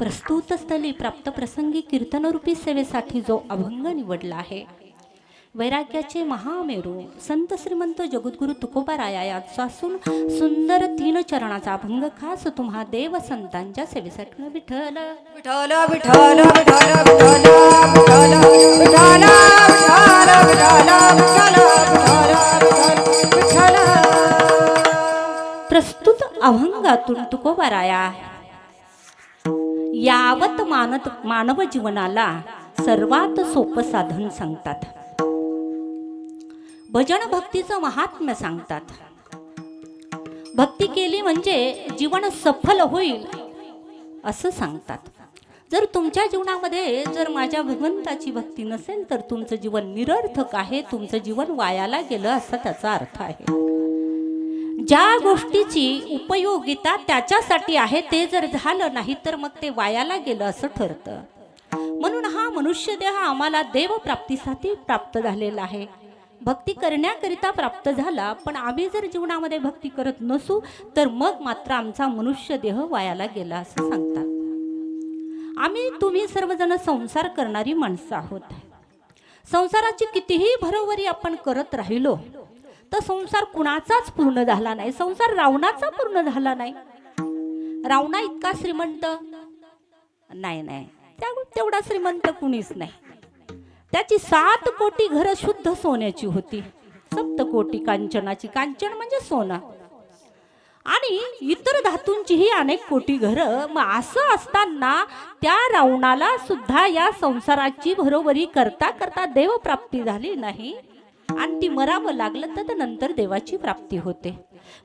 प्रस्तुतस्थली प्राप्त प्रसंगी कीर्तनरूपी सेवेसाठी जो अभंग निवडला आहे, वैराग्याचे महामेरू संत श्रीमंत जगद्गुरु तुकोबाराया यापासून सुंदर 3 चरणाचा अभंग खास तुम्हा देव संतांच्या सेवेसाठी. विठ्ठल विठ्ठल विठ्ठल विठ्ठल विठ्ठल विठ्ठल विठ्ठल. प्रस्तुत अभंगातून तुकोबाराया यावत मानव जीवनाला सर्वात सोपं साधन सांगतात. भजन भक्तीचं महात्म्य सांगतात. भक्ती केली म्हणजे जीवन सफल होईल असं सांगतात. जर तुमच्या जीवनामध्ये जर माझ्या भगवंताची भक्ती नसेल तर तुमचं जीवन निरर्थक आहे, तुमचं जीवन वायाला गेलं असा त्याचा अर्थ आहे. ज्या गोष्टीची उपयोगिता त्याच्यासाठी आहे ते जर झालं नाही तर मग ते वायाला गेलं असं ठरतं. म्हणून हा मनुष्य देह आम्हाला देव प्राप्तीसाठी प्राप्त झालेला आहे, भक्ती करण्याकरिता प्राप्त झाला. पण आम्ही जर जीवनामध्ये भक्ती करत नसू तर मग मात्र आमचा मनुष्य देह वायाला गेला असं सांगतात. आम्ही तुम्ही सर्वजण संसार करणारी माणसं आहोत. संसाराची कितीही भरोवरी आपण करत राहिलो तर संसार कुणाचाच पूर्ण झाला नाही. संसार रावणाचा पूर्ण झाला नाही. रावणा इतका श्रीमंत नाही, तेवढा श्रीमंत कुणीच नाही. त्याची 7 कोटी घरं शुद्ध सोन्याची होती. 7 कोटी कांचनाची. कांचन म्हणजे सोनं. आणि इतर धातूंचीही अनेक कोटी घरं. मग असं असताना त्या रावणाला सुद्धा या संसाराची भरोवरी करता करता देवप्राप्ती झाली नाही आणि ती मरावं लागलं तर नंतर देवाची प्राप्ती होते.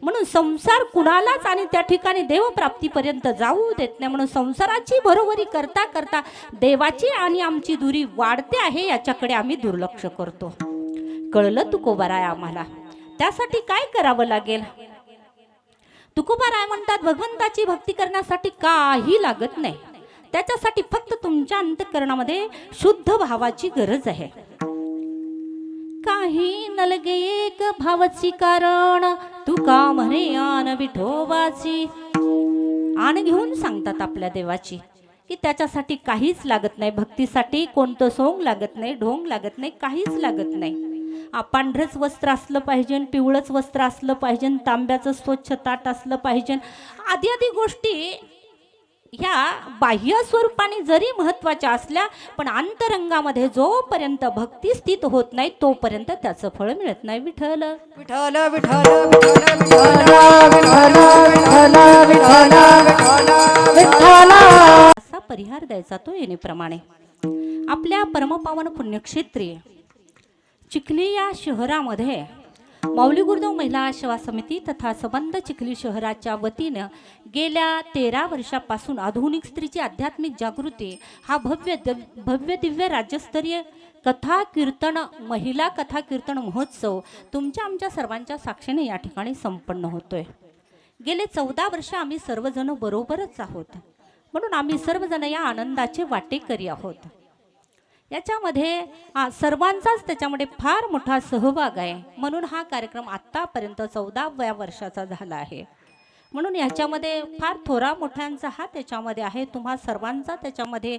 म्हणून संसार कुणालाच आणि त्या ठिकाणी देवप्राप्तीपर्यंत जाऊ देत नाही. म्हणून संसाराची भरोवरी करता करता देवाची आणि आमची दुरी वाढते आहे, याच्याकडे आम्ही दुर्लक्ष करतो. कळलं तुकोबाराय आम्हाला. त्यासाठी काय करावं लागेल? तुकोबाराय म्हणतात भगवंताची भक्ती करण्यासाठी काही लागत नाही. त्याच्यासाठी फक्त तुमच्या अंतःकरणामध्ये शुद्ध भावाची गरज आहे. काही नलगे एक भावाची कारण तुका म्हणे आन विठोबाची. आण घेऊन सांगतात आपल्या देवाची की त्याच्यासाठी काहीच लागत नाही. भक्तीसाठी कोणतं सोंग लागत नाही, ढोंग लागत नाही, काहीच लागत नाही. पांढरच वस्त्र असलं पाहिजे, पिवळंच वस्त्र असलं पाहिजे, तांब्याचं स्वच्छ ताट असलं पाहिजे, आदी आदी गोष्टी ह्या बाह्य स्वरूपाने जरी महत्वाच्या असल्या पण अंतरंगामध्ये जोपर्यंत भक्ती स्थित होत नाही तोपर्यंत त्याचं फळ मिळत नाही. विठ्ठल विठ्ठल विठ्ठल विठ्ठल असा परिहार द्यायचा तो येण्याप्रमाणे. आपल्या परमपावन पुण्यक्षेत्री चिखली या शहरामध्ये माऊली गुरुदेव महिला सेवा समिती तथा संबंध चिखली शहराच्या वतीनं गेल्या 13 वर्षापासून आधुनिक स्त्रीची आध्यात्मिक जागृती हा भव्य दिव्य राज्यस्तरीय कथा कीर्तन महिला कथा कीर्तन महोत्सव तुमच्या आमच्या सर्वांच्या साक्षीने या ठिकाणी संपन्न होतोय. गेले 14 वर्ष आम्ही सर्वजण बरोबरच आहोत. म्हणून आम्ही सर्वजण या आनंदाचे वाटेकरी आहोत. याच्यामध्ये सर्वांचाच त्याच्यामध्ये फार मोठा सहभाग आहे. म्हणून हा कार्यक्रम आत्तापर्यंत 14व्या वर्षाचा झाला आहे. म्हणून याच्यामध्ये फार थोरा मोठ्यांचा हा त्याच्यामध्ये आहे. तुम्हा सर्वांचा त्याच्यामध्ये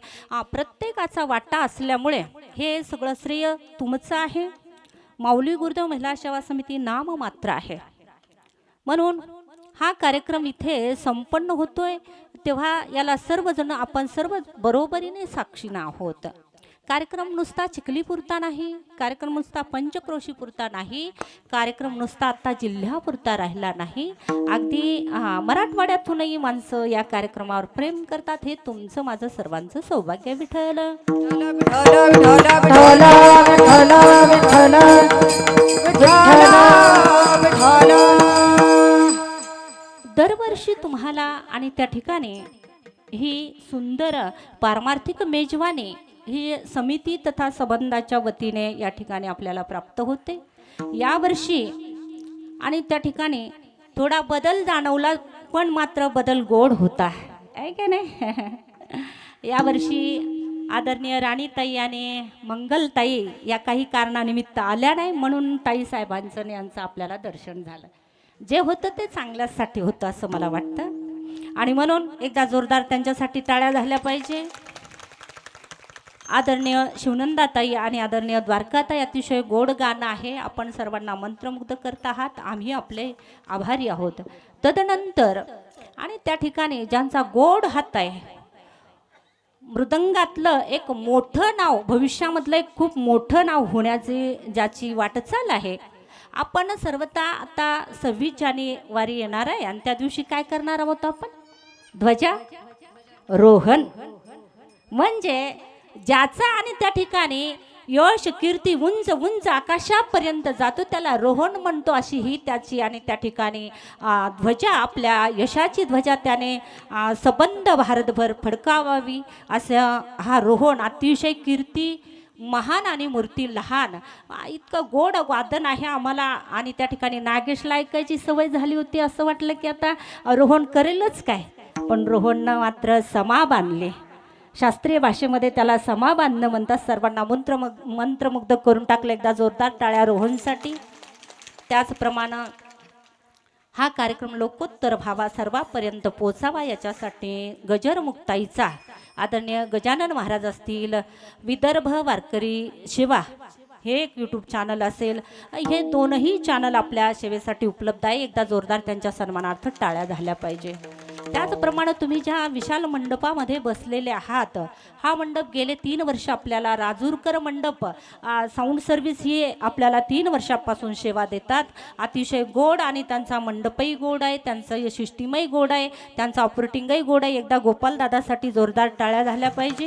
प्रत्येकाचा वाटा असल्यामुळे हे सगळं श्रेय तुमचं आहे. माऊली गुरुदेव महिला सेवा समिती नाम मात्र आहे. म्हणून हा कार्यक्रम इथे संपन्न होतोय तेव्हा याला सर्वजण आपण सर्व बरोबरीने साक्षीनं आहोत. कार्यक्रम नुसता चिखलीपुरता नाही, कार्यक्रम नुसता पंचक्रोशीपुरता नाही, कार्यक्रम नुसता आता जिल्ह्यापुरता राहिला नाही. अगदी मराठवाड्यातूनही माणसं या कार्यक्रमावर प्रेम करतात. हे तुमचं माझं सर्वांचं सौभाग्य. विठ्ठल दरवर्षी तुम्हाला आणि त्या ठिकाणी ही सुंदर पारमार्थिक मेजवानी ही समिती तथा संबंधाच्या वतीने या ठिकाणी आपल्याला प्राप्त होते. यावर्षी आणि त्या ठिकाणी थोडा बदल जाणवला पण मात्र बदल गोड होता आहे का नाही. यावर्षी आदरणीय राणीताई आणि मंगलताई या काही कारणानिमित्त आल्या नाही म्हणून ताई साहेबांचं यांचं आपल्याला दर्शन झालं. जे होतं ते चांगल्यासाठी होतं असं मला वाटतं. आणि म्हणून एकदा जोरदार त्यांच्यासाठी टाळ्या झाल्या पाहिजे. आदरणीय शिवनंदाताई आणि आदरणीय द्वारकाताई, अतिशय गोड गाणं आहे. आपण सर्वांना मंत्रमुग्ध करत आहात. आम्ही आपले आभारी आहोत. तदनंतर आणि त्या ठिकाणी ज्यांचा गोड हात आहे, मृदंगातलं एक मोठं नाव, भविष्यामधलं एक खूप मोठं नाव होण्याची ज्याची वाटचाल आहे. आपण सर्वता आता 26 जानेवारी येणार आहे आणि त्या दिवशी काय करणार आहोत आपण? ध्वजारोहण. म्हणजे ज्याचा आणि त्या ठिकाणी यश कीर्ती उंच उंच आकाशापर्यंत जातो त्याला रोहन म्हणतो, अशी ही त्याची आणि त्या ठिकाणी ध्वजा, आपल्या यशाची ध्वजा त्याने सबंध भारतभर फडकावावी असं हा रोहन. अतिशय कीर्ती महान आणि मूर्ती लहान. इतकं गोड वादन आहे आम्हाला. आणि त्या ठिकाणी नागेशला ऐकायची सवय झाली होती. असं वाटलं की आता रोहन करेलच काय, पण रोहननं मात्र समा बांधले. शास्त्रीय भाषेमध्ये त्याला समा बांधणं म्हणतात. सर्वांना मंत्रमुग्ध करून टाकलं. एकदा जोरदार टाळ्या रोहनसाठी. त्याचप्रमाणे हा कार्यक्रम लोकोत्तर व्हावा, सर्वांपर्यंत पोचावा, याच्यासाठी गजर मुक्ताईचा आदरणीय गजानन महाराज असतील, विदर्भ वारकरी सेवा हे एक यूट्यूब चॅनल असेल, हे दोनही चॅनल आपल्या सेवेसाठी उपलब्ध आहे. एकदा जोरदार त्यांच्या सन्मानार्थ टाळ्या झाल्या पाहिजे. त्याचप्रमाणे तुम्ही ज्या विशाल मंडपामध्ये बसलेले आहात, हा मंडप गेले 3 वर्ष आपल्याला राजूरकर मंडप साऊंड सर्व्हिस ही आपल्याला 3 वर्षापासून सेवा देतात. अतिशय गोड आणि त्यांचा मंडपही गोड आहे, त्यांचं सिस्टीमही गोड आहे, त्यांचं ऑपरेटिंगही गोड आहे. एकदा गोपालदादासाठी जोरदार टाळ्या झाल्या पाहिजे.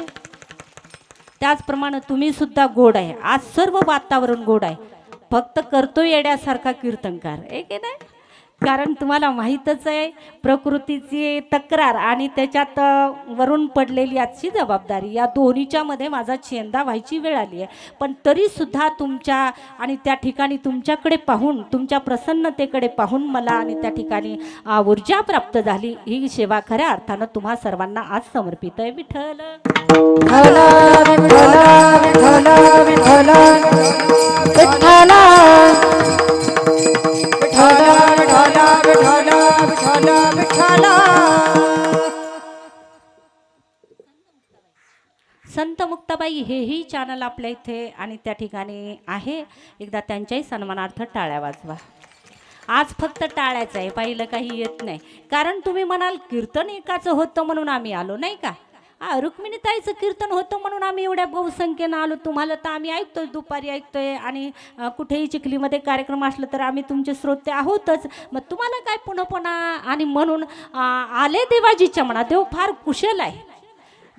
त्याचप्रमाणे तुम्ही सुद्धा गोड आहे. आज सर्व वातावरण गोड आहे. फक्त करतो येड्यासारखा कीर्तनकार एक आहे, कारण तुम्हाला माहीतच आहे प्रकृतीची तक्रार आणि त्याच्यात वरून पडलेली आजची जबाबदारी, या दोन्हीच्या मध्ये माझा चेंदा व्हायची वेळ आली आहे. पण तरीसुद्धा तुमच्या आणि त्या ठिकाणी तुमच्याकडे पाहून, तुमच्या प्रसन्नतेकडे पाहून मला आणि त्या ठिकाणी ऊर्जा प्राप्त झाली. ही सेवा खऱ्या अर्थानं तुम्हा सर्वांना आज समर्पित आहे. विठ्ठल संत मुक्ताबाई हेही चॅनल आपल्या इथे आणि त्या ठिकाणी आहे. एकदा त्यांच्याही सन्मानार्थ टाळ्या वाजवा. आज फक्त टाळ्याच आहे, पाहिलं काही येत नाही. कारण तुम्ही म्हणाल कीर्तन एकाचं होतं म्हणून आम्ही आलो, नाही का? रुक्मिणीताईचं कीर्तन होतं म्हणून आम्ही एवढ्या बहुसंख्येनं आलो. तुम्हाला तर आम्ही ऐकतोय, दुपारी ऐकतोय, आणि कुठेही चिखलीमध्ये कार्यक्रम असलं तर आम्ही तुमचे श्रोते आहोतच. मग तुम्हाला काय पुन्हा पुन्हा, आणि म्हणून आले देवाजीच्या म्हणा. देव फार कुशल आहे.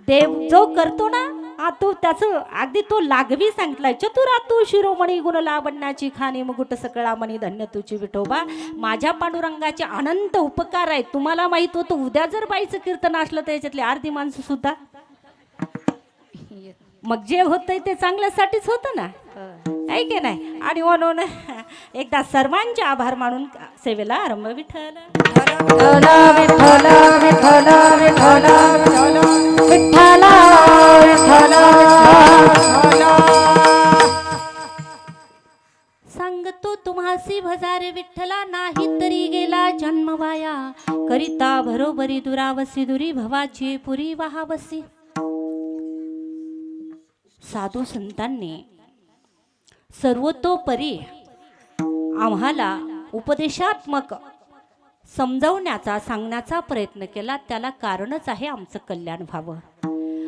देव जो करतो ना तो त्याचं अगदी तो लागवी सांगितलाय. चतुरा तू शिरोमणी गुण लावण्याची खाणी मुकुट सकळा मणी धन्य तुझी विठोबा. माझ्या पांडुरंगाचे अनंत उपकार आहेत. तुम्हाला माहित होतं उद्या जर बाईचं कीर्तन असलं तर याच्यातली अर्धी माणसं सुद्धा, मग जे होतंय ते चांगल्यासाठीच होतं ना, आहे की नाही? आणि म्हणून एकदा सर्वांचे आभार मानून सेवेला आरंभ. विठ्ठल सांगतो तुम्हासी भजारे विठ्ठला, नाही तरी गेला जन्म वाया. करिता भरोबरी दुरावसी दुरी भवाची पुरी वाहावसी. साधू संतांनी सर्वतोपरी आम्हाला उपदेशात्मक समजवण्याचा, सांगण्याचा प्रयत्न केला. त्याला कारणच आहे आमचं कल्याण व्हावं.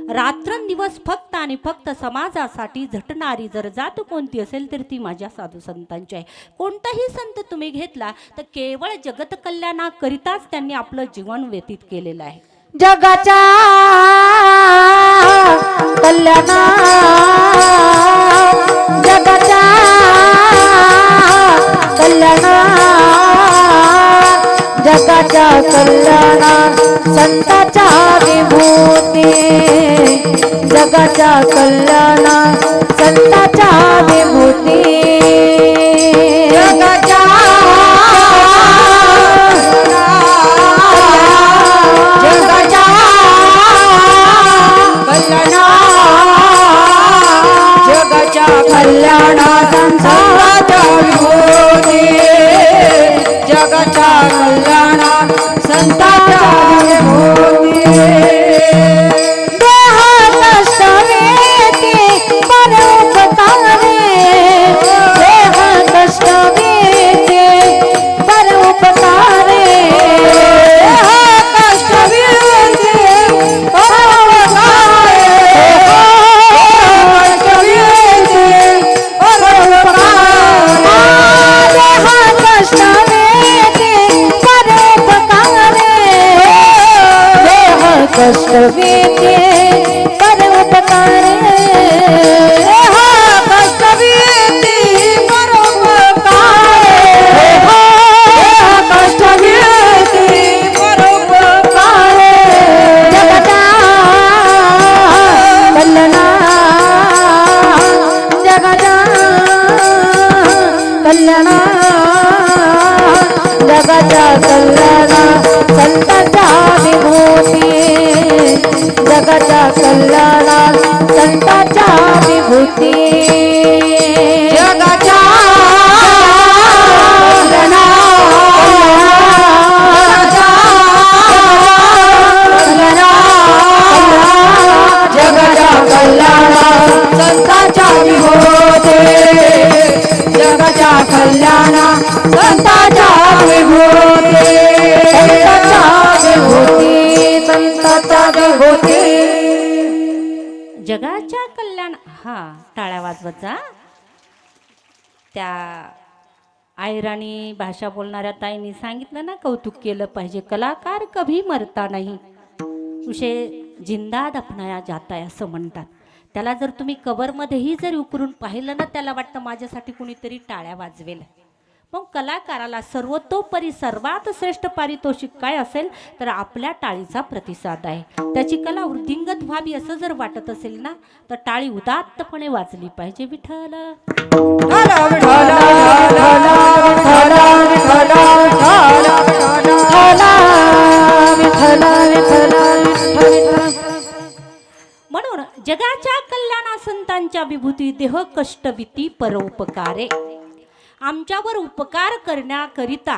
रात्रंदिवस फक्त आणि फक्त समाजासाठी झटणारी जर जात कोणती असेल तर ती माझ्या साधू संतांची आहे. कोणताही संत तुम्ही घेतला तर केवळ जगत कल्याणाकरिताच त्यांनी आपलं जीवन व्यतीत केलेलं आहे. जगाच्या कल्याणा, जगाच्या कल्याणा, जगाच्या कल्याणा संताच्या विभूती. जगाच्या कल्याणा संताच्या विभूती. जगाच्या कल्याणा संताच्या विभूती. जगाच्या कल्याणा संताच्या विभूती. कष्टविते परोपकारे कष्टविते परोपकारे कष्टविते परोपकारे जगता कल्याणा जगता कल्याणा जगाच्या कल्याणा संतांच्या विभूती जगाच्या कल्याणा संतांच्या विभूती जगाच्या कल्याणा जगाच्या कल्याणा संतांच्या विभूती जगाच्या कल्याणा संतांच्या विभूती संतांच्या विभूती जगाच्या कल्याण हा टाळ्या वाजवत जा. त्या आयराणी भाषा बोलणाऱ्या ताईंनी सांगितलं ना, कौतुक केलं पाहिजे. कलाकार कभी मरता नाही, उसे जिंदा दफनाया जाता है असं म्हणतात. त्याला जर तुम्ही कबरमध्येही जर उकरून पाहिलं ना, त्याला वाटतं माझ्यासाठी कुणीतरी टाळ्या वाजवेल. मग कलाकाराला सर्वतोपरी सर्वात श्रेष्ठ पारितोषिक काय असेल तर आपल्या टाळीचा प्रतिसाद आहे. त्याची कला वृद्धिंगत व्हावी असं जर वाटत असेल ना, तर टाळी उदात्तपणे वाजली पाहिजे. विठ्ठल म्हणून जगाच्या कल्याणा संतांच्या विभूती देह कष्टविती परोपकारे. आमच्यावर उपकार करण्याकरिता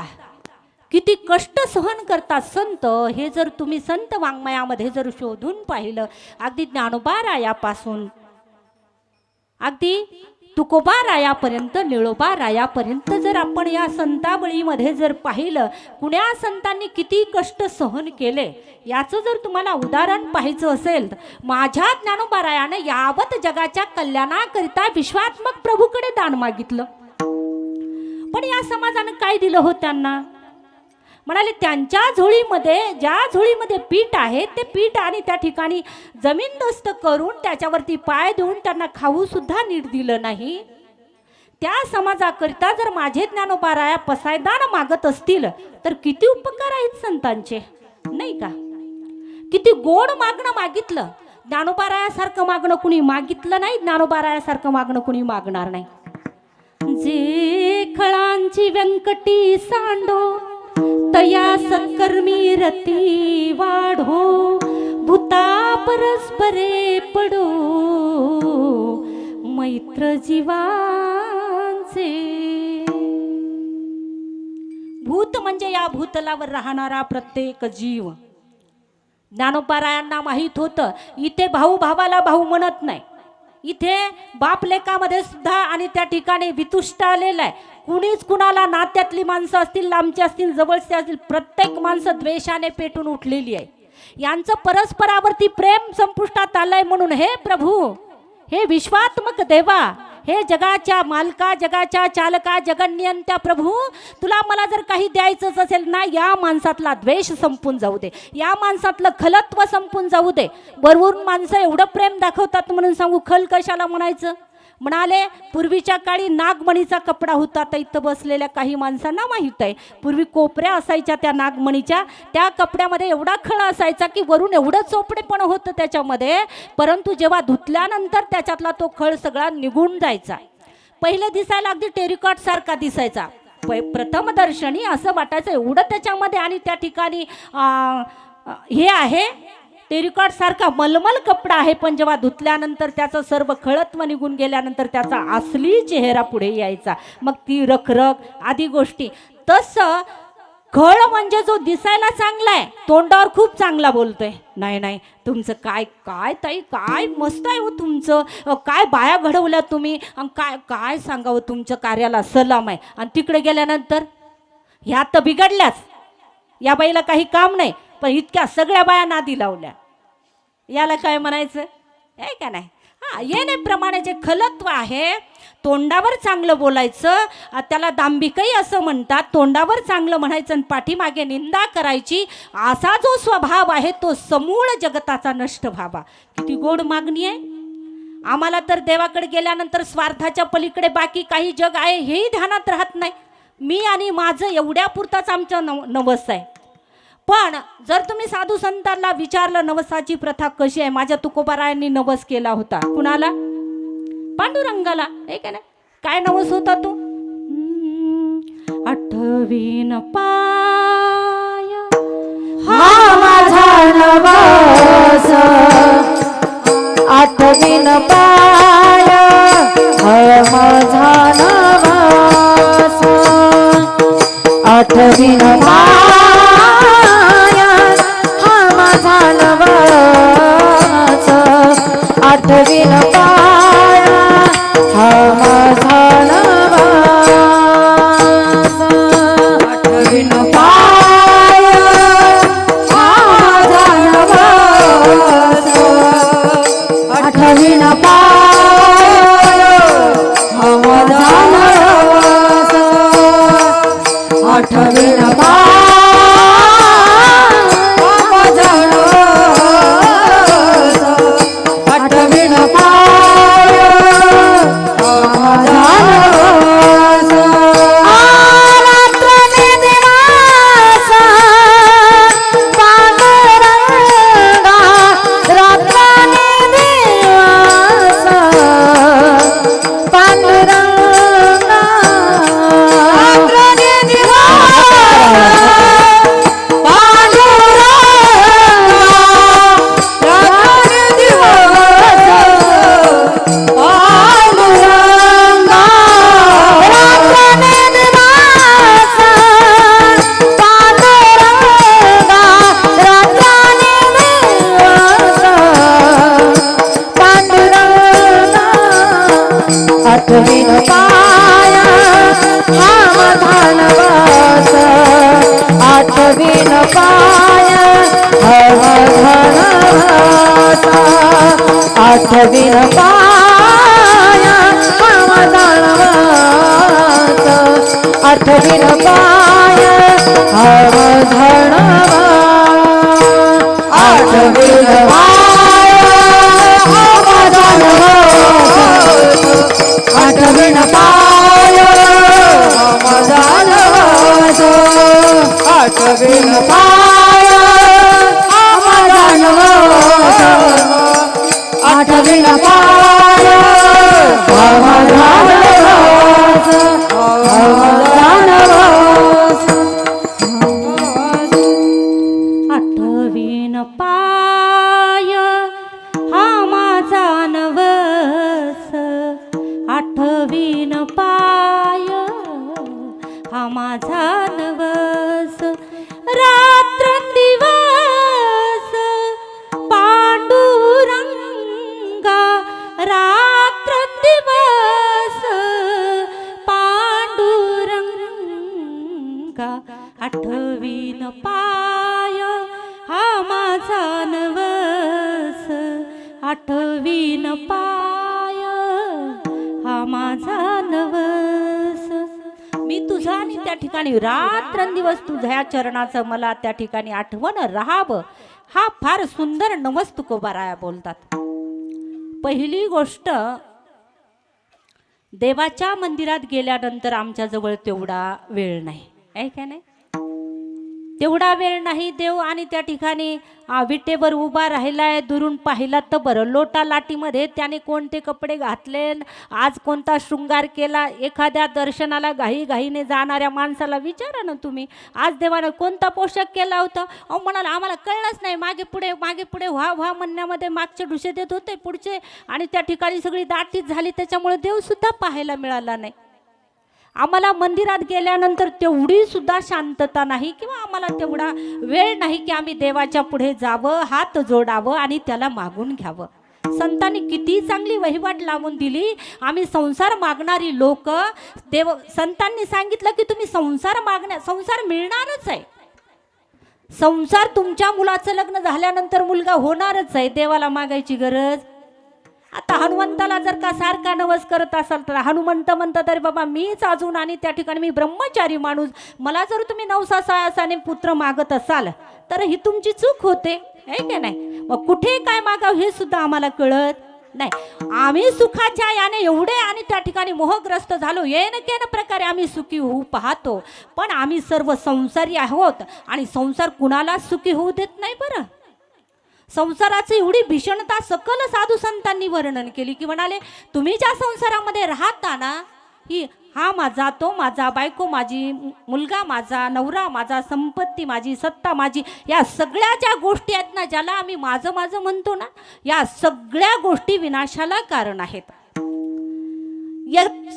किती कष्ट सहन करतात संत, हे जर तुम्ही संत वाङ्मयामध्ये जर शोधून पाहिलं, अगदी ज्ञानोबारायापासून अगदी तुकोबारायापर्यंत निळोबारायापर्यंत जर आपण या संतावळीमध्ये जर पाहिलं, कुण्या संतांनी किती कष्ट सहन केले याचं जर तुम्हाला उदाहरण पाहायचं असेल, माझ्या ज्ञानोबारायाने यावत जगाच्या कल्याणाकरिता विश्वात्मक प्रभूकडे दान मागितलं. पण या समाजानं काय दिलं हो त्यांना? म्हणाले त्यांच्या झोळीमध्ये, ज्या झोळीमध्ये पीठ आहे ते पीठ आणि त्या ठिकाणी जमीनदोस्त करून त्याच्यावरती पाय देऊन त्यांना खाऊ सुद्धा नीट दिलं नाही. त्या समाजाकरिता जर माझे ज्ञानोबाराया पसायदान मागत असतील तर किती उपकार आहेत संतांचे, नाही का? किती गोड मागणं मागितलं. ज्ञानोबारायासारखं मागणं कुणी मागितलं नाही, ज्ञानोबारायासारखं मागणं कुणी मागणार नाही. जे खळांची व्यंकटी सांडो तया सत्कर्मी रती वाढो, भूता परस्परे पडो मैत्र जीवांचे. भूत म्हणजे या भूतलावर राहणारा प्रत्येक जीव. ज्ञानोबारायांना माहीत होतं इथे भाऊ भावाला भाऊ म्हणत नाही, इथे बाप लेकामध्ये सुद्धा आणि त्या ठिकाणी वितुष्ट आलेला आहे. कुणीच कुणाला, नात्यातली माणसं असतील, लांबची असतील, जवळची असतील, प्रत्येक माणसं द्वेषाने पेटून उठलेली आहे. यांचं परस्परावरती प्रेम संपुष्टात आलंय. म्हणून हे प्रभू, हे विश्वात्मक देवा, हे जगाच्या मालका, जगाच्या चालका, जगन्नियंत्या प्रभू, तुला मला जर काही द्यायचंच असेल ना, या माणसातला द्वेष संपून जाऊ दे, या माणसातलं खलत्व संपून जाऊ दे. वरून माणसं एवढं प्रेम दाखवतात म्हणून सांगू खल कशाला म्हणायचं? म्हणाले पूर्वीच्या काळी नागमणीचा कपडा होता. तर इथं बसलेल्या काही माणसांना माहीत आहे, पूर्वी कोपऱ्या असायच्या त्या नागमणीच्या, त्या कपड्यामध्ये एवढा खळा असायचा की वरून एवढं चोपडेपण होतं त्याच्यामध्ये, परंतु जेव्हा धुतल्यानंतर त्याच्यातला तो खळ सगळा निघून जायचा. पहिले दिसायला अगदी टेरिकॉट सारखा दिसायचा. प्रथम दर्शनी असं वाटायचं एवढं त्याच्यामध्ये, आणि त्या ठिकाणी हे आहे टेरिकॉट सारखा मलमल कपडा आहे, पण जेव्हा धुतल्यानंतर त्याचं सर्व खळत्व निघून गेल्यानंतर त्याचा असली चेहरा पुढे यायचा. मग ती रखरख आदी गोष्टी. तसं खळ म्हणजे जो दिसायला चांगला आहे, तोंडावर खूप चांगला बोलतोय, नाही नाही तुमचं काय काय ताई, काय मस्त आहे हो तुमचं, काय बाया घडवल्या तुम्ही, आणि काय काय सांगावं तुमच्या कार्याला सलाम आहे. आणि तिकडे गेल्यानंतर ह्या तर बिघडल्याच, या बाईला काही काम नाही, पण इतक्या सगळ्या बाया नादी लावल्या, याला काय म्हणायचं आहे का नाही? येण्याप्रमाणे जे खलत्व आहे, तोंडावर चांगलं बोलायचं, त्याला दांभिकही असं म्हणतात. तोंडावर चांगलं म्हणायचं आणि पाठीमागे निंदा करायची, असा जो स्वभाव आहे तो समूळ जगताचा नष्ट व्हावा. किती गोड मागणी आहे. आम्हाला तर देवाकडे गेल्यानंतर स्वार्थाच्या पलीकडे बाकी काही जग आहे हेही ध्यानात राहत नाही. मी आणि माझं एवढ्यापुरताच आमचं नवस आहे. पण जर तुम्ही साधू संतांना विचारलं नवसाची प्रथा कशी आहे, माझ्या तुकोबारायांनी नवस केला होता. कुणाला? पांडुरंगाला. हे का नाही? काय नवस होता तो? आठवीन पाय हा माझा नवस, आठवीन पाय हा माझा नवस, आठवीन पाय हा माझा नवस, आठवीन पाय हा माझा नवस, आठवीन पाय हा माझा नवस, आठवीन पाय हा माझा नवस, आठवीन पाय हा माझा नवस, आठवीन पाय हा माझा नवस. रात्रने दिवस पांडुरंगा, रात्रने दिवस पांडुरंगा, रात्रने दिवस पांडुरंगा, रात्रने दिवस पांडुरंगा, रात्रने दिवस पांडुरंगा, रात्रने दिवस पांडुरंगा, आठवीन पाय हा माझा नवस, आठवीन पाय हा माझा नवस, आठवीन पाय हा माझा नवस, आठवीन पाय हा माझा नवस, आठवीन पाय हा माझा नवस, आठवीन पाय हा माझा नवस, आठवीन पाय हा माझा नवस, आठवीन पाय हा माझा नवस, हा माझा नवस. आठवीन पाय हा माझा नवस, आठवीन पाय हा माझा नवस, रात्रंदिवस पांडुरंगा, रात्रंदिवस पांडुरंगा, आठवीन पाय हा माझा नवस, आठवीन पाय हा माझा नवस. मी तुझा आणि त्या ठिकाणी रात्रंदिवस तुझ्या चरणाचं मला त्या ठिकाणी आठवण राहावं, हा फार सुंदर नवस तुकोबाराया बोलतात. पहिली गोष्ट, देवाच्या मंदिरात गेल्यानंतर आमच्याजवळ तेवढा वेळ नाही, आहे का नाही? तेवढा वेळ नाही. देव आणि त्या ठिकाणी विटेवर उभा राहिलाय, दुरून पाहिला तर बरं. लोटा लाटीमध्ये त्याने कोणते कपडे घातले, आज कोणता शृंगार केला, एखाद्या दर्शनाला घाईने जाणाऱ्या माणसाला विचारा ना तुम्ही, आज देवानं कोणता पोशाख केला होता. अहो म्हणाला आम्हाला कळलंच नाही, मागे पुढे व्हा म्हणण्यामध्ये मागचे ढुसे देत होते पुढचे, आणि त्या ठिकाणी सगळी दाटीच झाली, त्याच्यामुळे देवसुद्धा पाहायला मिळाला नाही. आम्हाला मंदिरात गेल्यानंतर तेवढी सुद्धा शांतता नाही किंवा आम्हाला तेवढा वेळ नाही की आम्ही देवाच्या पुढे जावं, हात जोडावं आणि त्याला मागून घ्यावं. संतांनी किती चांगली वहिवाट लावून दिली. आम्ही संसार मागणारी लोक, संतांनी सांगितलं की तुम्ही संसार मिळणारच आहे. संसार तुमच्या मुलाचं लग्न झाल्यानंतर मुलगा होणारच आहे, देवाला मागायची गरज. आता हनुमंताला जर का सारखा नवस करत असाल तर हनुमंत म्हणतात तरी बाबा मीच अजून आणि त्या ठिकाणी मी ब्रह्मचारी माणूस, मला जर तुम्ही नवसासाने पुत्र मागत असाल तर ही तुमची चूक होते, आहे का नाही? मग कुठे काय मागावं हे सुद्धा आम्हाला कळत नाही. आम्ही सुखाच्या याने एवढे आणि त्या ठिकाणी मोहग्रस्त झालो, येन केन प्रकारे आम्ही सुखी होऊ पाहतो, पण आम्ही सर्व संसारी आहोत आणि संसार कुणाला सुखी होऊ देत नाही. बरं, संसाराची एवढी भीषणता सकल साधू संतांनी वर्णन केली की म्हणाले तुम्ही ज्या संसारामध्ये राहता ना, ही हा माझा, तो माझा, बायको माझी, मुलगा माझा, नवरा माझा, संपत्ती माझी, सत्ता माझी, या सगळ्या ज्या गोष्टी आहेत ना, ज्याला आम्ही माझं माझं म्हणतो ना, या सगळ्या गोष्टी विनाशाला कारण आहेत.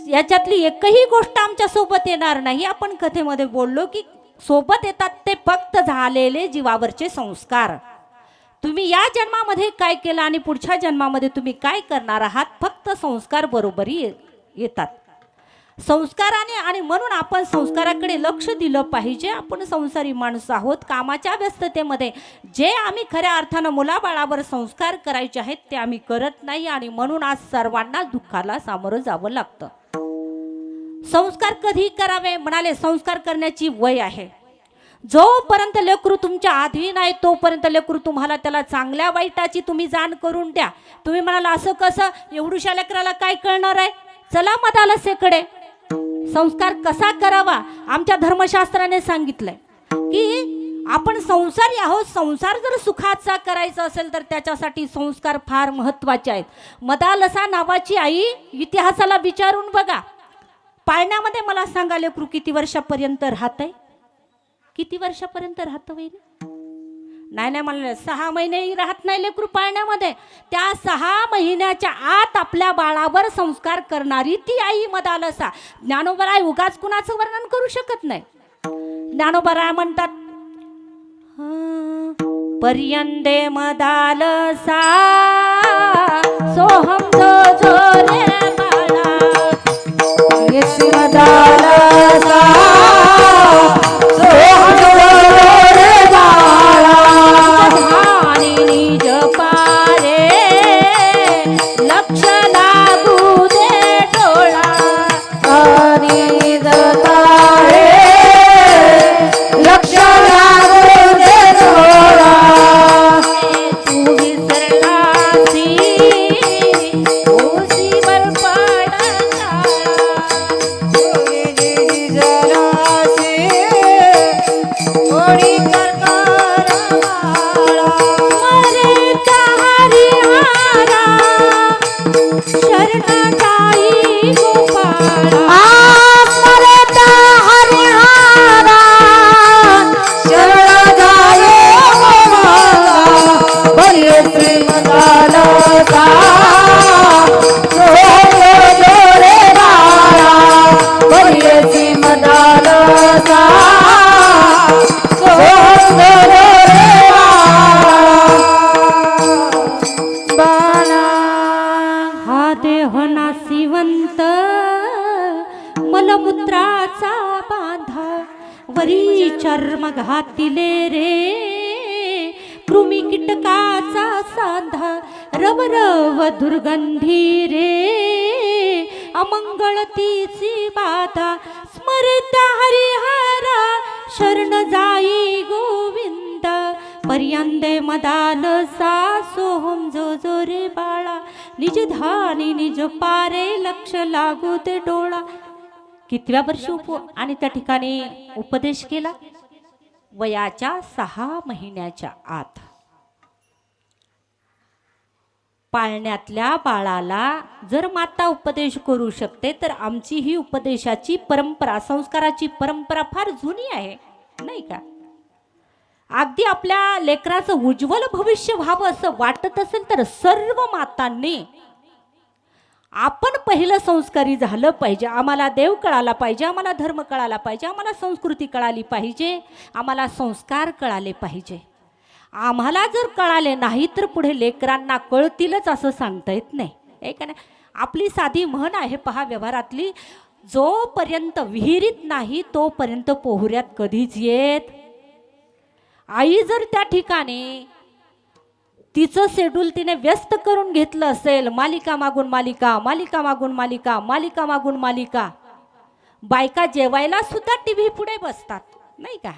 याच्यातली एकही गोष्ट आमच्या सोबत येणार नाही. आपण कथेमध्ये बोललो की सोबत येतात ते फक्त झालेले जीवावरचे संस्कार. तुम्ही या जन्मामध्ये काय केलं आणि पुढच्या जन्मामध्ये तुम्ही काय करणार आहात, फक्त संस्कार बरोबरी येतात. संस्काराने, आणि म्हणून आपण संस्काराकडे लक्ष दिलं पाहिजे. आपण संसारी माणूस आहोत, कामाच्या व्यस्ततेमध्ये जे आम्ही खऱ्या अर्थानं मुलाबाळावर संस्कार करायचे आहेत ते आम्ही करत नाही आणि म्हणून आज सर्वांना दुःखाला सामोरं जावं लागतं. संस्कार कधी करावे म्हणाले, संस्कार करण्याची वय आहे. जोपर्यंत लेकरू तुमच्या अधीन आहे तोपर्यंत लेकरू तुम्हाला त्याला चांगल्या वाईटाची तुम्ही जाण करून द्या. तुम्ही म्हणाला असं कसं, एवढूशा लेकराला काय कळणार आहे, चला मदालसेकडे. संस्कार कसा करावा आमच्या धर्मशास्त्राने सांगितलंय की आपण संसारी आहोत. संसार जर सुखाचा करायचा असेल तर त्याच्यासाठी संस्कार फार महत्वाचे आहेत. मदालसा नावाची आई इतिहासाला विचारून बघा. पाळण्यामध्ये मला सांगा लेकरू किती वर्षापर्यंत राहतंय, किती वर्षापर्यंत राहतं वैरी? नाही म्हणलं 6 महिनेही राहत नाही लेकरू पाळण्यामध्ये. त्या 6 महिन्याच्या आत आपल्या बाळावर संस्कार करणारी ती आई मदालसा. ज्ञानोबराय उगाच कुणाचं वर्णन करू शकत नाही. ज्ञानोबराय म्हणतात पर्यंदे मदालसा सोहम जो रे बाळा, येस मदालसा सोहम रे बाळा, धानी निज पारे लक्ष लागू दे डोळा, आणि दताळे लक्ष लागू दे डोळा, तू विसरलासी ओसीवर पडला, थोडी करकार बाळा, मरे चारी हारा शरण जाई गोपाळा, आस्मरता हरिहारा शरण जाये गोपाला, बोलिये श्रीमदालसा सोहम जोरे बाळा, बोलिये श्रीमदालसा सोहम जोरे बाळा. हा देह नासिवंत मलमूत्राचा बांधा, वरी चर्म घातिले रे कृमी कीटकाचा सांधा, रवरव दुर्गंधी रे अमंगळ तीची बाधा, स्मरता हरिहरा शरण जाई गोविंद, पर्यंदे मदालसा सोहम जो रे बाळा, निज धानी निज पारे लक्ष लागू दे डोळा. कितव्या वर्षी आणि त्या ठिकाणी उपदेश केला? वयाच्या 6 महिन्याच्या आत. पाळण्यातल्या बाळाला जर माता उपदेश करू शकते तर आमची ही उपदेशाची परंपरा, संस्काराची परंपरा फार जुनी आहे, नाही का? अगदी आपल्या लेकराचं उज्ज्वल भविष्य व्हावं असं वाटत असेल तर सर्व मातांनी आपण पहिलं संस्कारी झालं पाहिजे. आम्हाला देव कळाला पाहिजे, आम्हाला धर्म कळाला पाहिजे, आम्हाला संस्कृती कळाली पाहिजे, आम्हाला संस्कार कळाले पाहिजे. आम्हाला जर कळाले नाही तर पुढे लेकरांना कळतीलच असं सांगता येत नाही, आहे का नाही? आपली साधी म्हण आहे पहा व्यवहारातली, जोपर्यंत विहिरीत नाही तोपर्यंत पोहऱ्यात कधीच येत. आई जर त्या ठिकाणी तिचं शेड्यूल तिने व्यस्त करून घेतलं असेल. मालिका मागून मालिका, मालिका मागून मालिका, मालिका मागून मालिका. बायका जेवायला सुद्धा टीव्ही पुढे बसतात नाही का.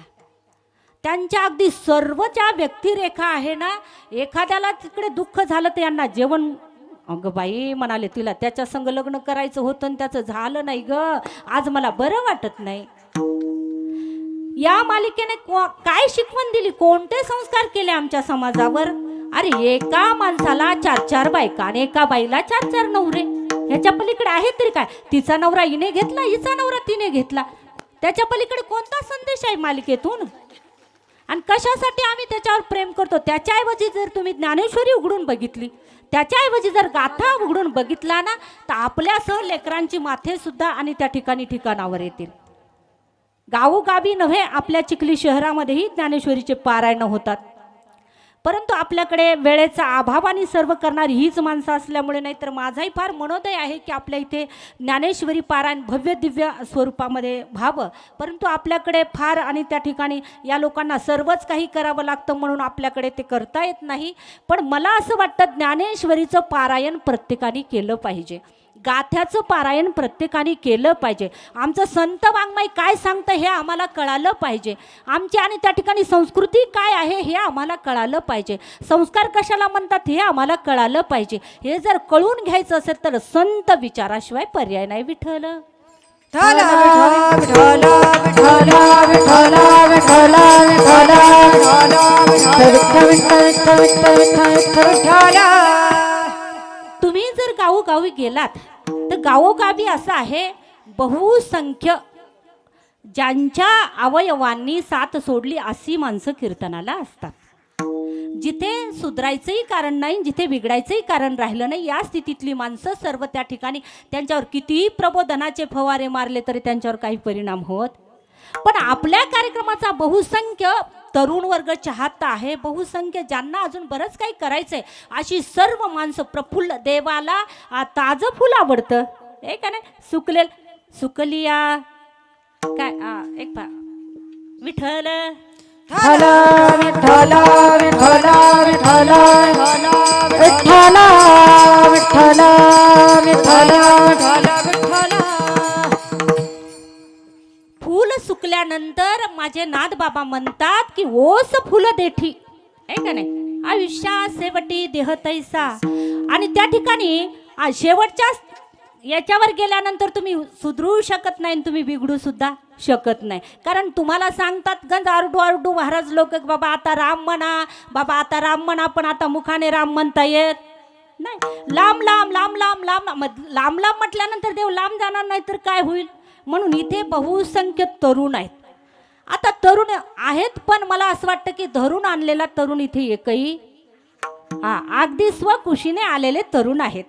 त्यांच्या अगदी सर्व ज्या व्यक्तिरेखा आहे ना, एखाद्याला तिकडे दुःख झालं तर यांना जेवण. अगं बाई म्हणाले तिला त्याच्या संग लग्न करायचं होतं आणि त्याचं झालं नाही ग, आज मला बरं वाटत नाही. या मालिकेने काय शिकवण दिली, कोणते संस्कार केले आमच्या समाजावर. अरे एका माणसाला 4-4 बायका आणि एका बाईला 4-4 नवरे, ह्याच्या पलीकडे आहे तरी काय. तिचा नवरा हिने घेतला, हिचा नवरा तिने घेतला, त्याच्या पलीकडे कोणता संदेश आहे मालिकेतून. आणि कशासाठी आम्ही त्याच्यावर प्रेम करतो. त्याच्याऐवजी जर तुम्ही ज्ञानेश्वरी उघडून बघितली, त्याच्याऐवजी जर गाथा उघडून बघितला ना, तर आपल्यासह लेकरांची माथे सुद्धा आणि त्या ठिकाणी ठिकाणावर येतील. गावोगावी नव्हे, आपल्या चिखली शहरामध्येही ज्ञानेश्वरीचे पारायण होतात. परंतु आपल्याकडे वेळेचा अभाव आणि सर्व करणारी हीच माणसं असल्यामुळे, नाही तर माझाही फार मनोदय आहे की आपल्या इथे ज्ञानेश्वरी पारायण भव्य दिव्य स्वरूपामध्ये व्हावं. परंतु आपल्याकडे फार आणि त्या ठिकाणी या लोकांना सर्वच काही करावं लागतं, म्हणून आपल्याकडे ते करता येत नाही. पण मला असं वाटतं ज्ञानेश्वरीचं पारायण प्रत्येकाने केलं पाहिजे, गाथ्याचं पारायण प्रत्येकाने केलं पाहिजे. आमचं संत वाङ्मय काय सांगतं हे आम्हाला कळालं पाहिजे. आमची आणि त्या ठिकाणी संस्कृती काय आहे हे आम्हाला कळालं पाहिजे. संस्कार कशाला म्हणतात हे आम्हाला कळालं पाहिजे. हे जर कळून घ्यायचं असेल तर संत विचाराशिवाय पर्याय नाही. विठ्ठल तुम्ही जर गावोगावी गेलात तर गावोगावी असं आहे, बहुसंख्य ज्यांच्या अवयवांनी साथ सोडली अशी माणसं कीर्तनाला असतात. जिथे सुधरायचंही कारण नाही, जिथे बिघडायचंही कारण राहिलं नाही, या स्थितीतली माणसं सर्व त्या ठिकाणी त्यांच्यावर कितीही प्रबोधनाचे फवारे मारले तरी त्यांच्यावर काही परिणाम होत. पण आपल्या कार्यक्रमाचा बहुसंख्य तरुण वर्ग चाहता आहे, बहुसंख्य ज्यांना अजून बरंच काही करायचंय, अशी सर्व माणसं प्रफुल्ल. देवाला ताजं फुल आवडतं हे का नाही, सुकलेल सुकलिया काय एक विठ्ठल विठ्ठल विठ्ठल विठ्ठल विठ्ठल विठ्ठल विठ्ठल विठ्ठल विठ्ठल. फूल सुकल्यानंतर माझे नाथ बाबा म्हणतात की ओस फुल देठी आहे का नाही, आयुष्या शेवटी देह तैसा. आणि त्या ठिकाणी शेवटच्या याच्यावर गेल्यानंतर तुम्ही सुधरू शकत नाही आणि तुम्ही बिघडू सुद्धा शकत नाही. कारण तुम्हाला सांगतात गंज आरडू आरडू महाराज लोक, बाबा आता राम म्हणा, बाबा आता राम म्हणा, पण आता मुखाने राम म्हणता येत नाही. लांब लांब लांब लांब लांब लांब लांब म्हटल्यानंतर देव लांब जाणार नाही तर काय होईल. म्हणून इथे बहुसंख्य तरुण आहेत. आता तरुण आहेत पण मला असं वाटतं की धरून आणलेला तरुण इथे एकही अगदी स्वकुशीने आलेले तरुण आहेत.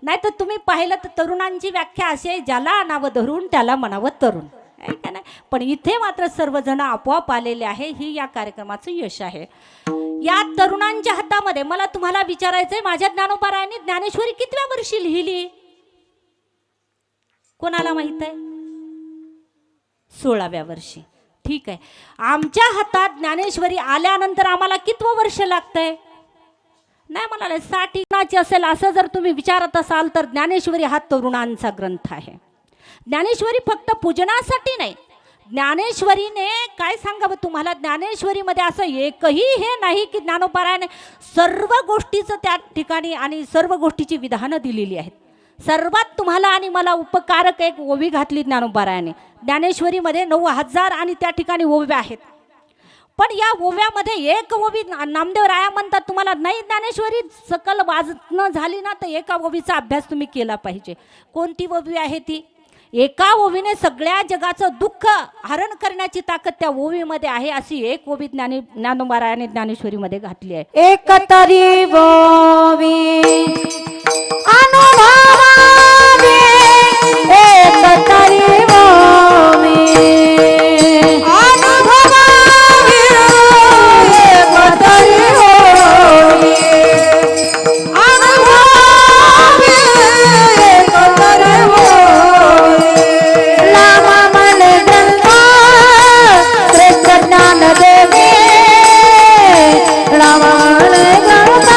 नाही तर तुम्ही पाहिलं तर तरुणांची व्याख्या अशी आहे, ज्याला आणावं धरून त्याला म्हणावं तरुण आहे का नाही. पण इथे मात्र सर्वजण आपोआप आलेले आहे, ही या कार्यक्रमाचं यश आहे. या तरुणांच्या हातामध्ये मला तुम्हाला विचारायचंय, माझ्या ज्ञानोबारायांनी ज्ञानेश्वरी कितव्या वर्षी लिहिली कोणाला माहित आहे? 16व्या वर्षी. ठीक आहे, आमच्या हातात ज्ञानेश्वरी आल्यानंतर आम्हाला कितवं वर्ष लागतंय? नाही म्हणाले 60 असेल असं जर तुम्ही विचारत असाल तर ज्ञानेश्वरी हा तरुणांचा ग्रंथ आहे. ज्ञानेश्वरी फक्त पूजनासाठी नाही, ज्ञानेश्वरीने काय सांगावं तुम्हाला, ज्ञानेश्वरीमध्ये असं एकही हे नाही की ज्ञानोबारायाने सर्व गोष्टीचं त्या ठिकाणी आणि सर्व गोष्टीची विधानं दिलेली आहेत. सर्वात तुम्हाला आणि मला उपकारक एक ओवी घातली ज्ञानोबारायाने. ज्ञानेश्वरीमध्ये 9000 आणि त्या ठिकाणी ओव्या आहेत. पण या ओव्यामध्ये एक ओवी नामदेव राया म्हणतात तुम्हाला नाही ज्ञानेश्वरी सकल वाचणं झाली ना तर एका ओवीचा अभ्यास तुम्ही केला पाहिजे. कोणती ओवी आहे ती? एका ओवीने सगळ्या जगाचं दुःख हरण करण्याची ताकद त्या ओवीमध्ये आहे, अशी एक ओवी ज्ञानोबारायाने ज्ञानेश्वरीमध्ये घातली आहे. एक तरी ओवी अनुभवावी, एक तरी ओवी अनुभवावी, एक तरी ओवी अनुभवावी, एक तरी ओवी. लामा मन ग्रंथ श्रेष्ठ ज्ञान देवी, लामा मन ग्रंथ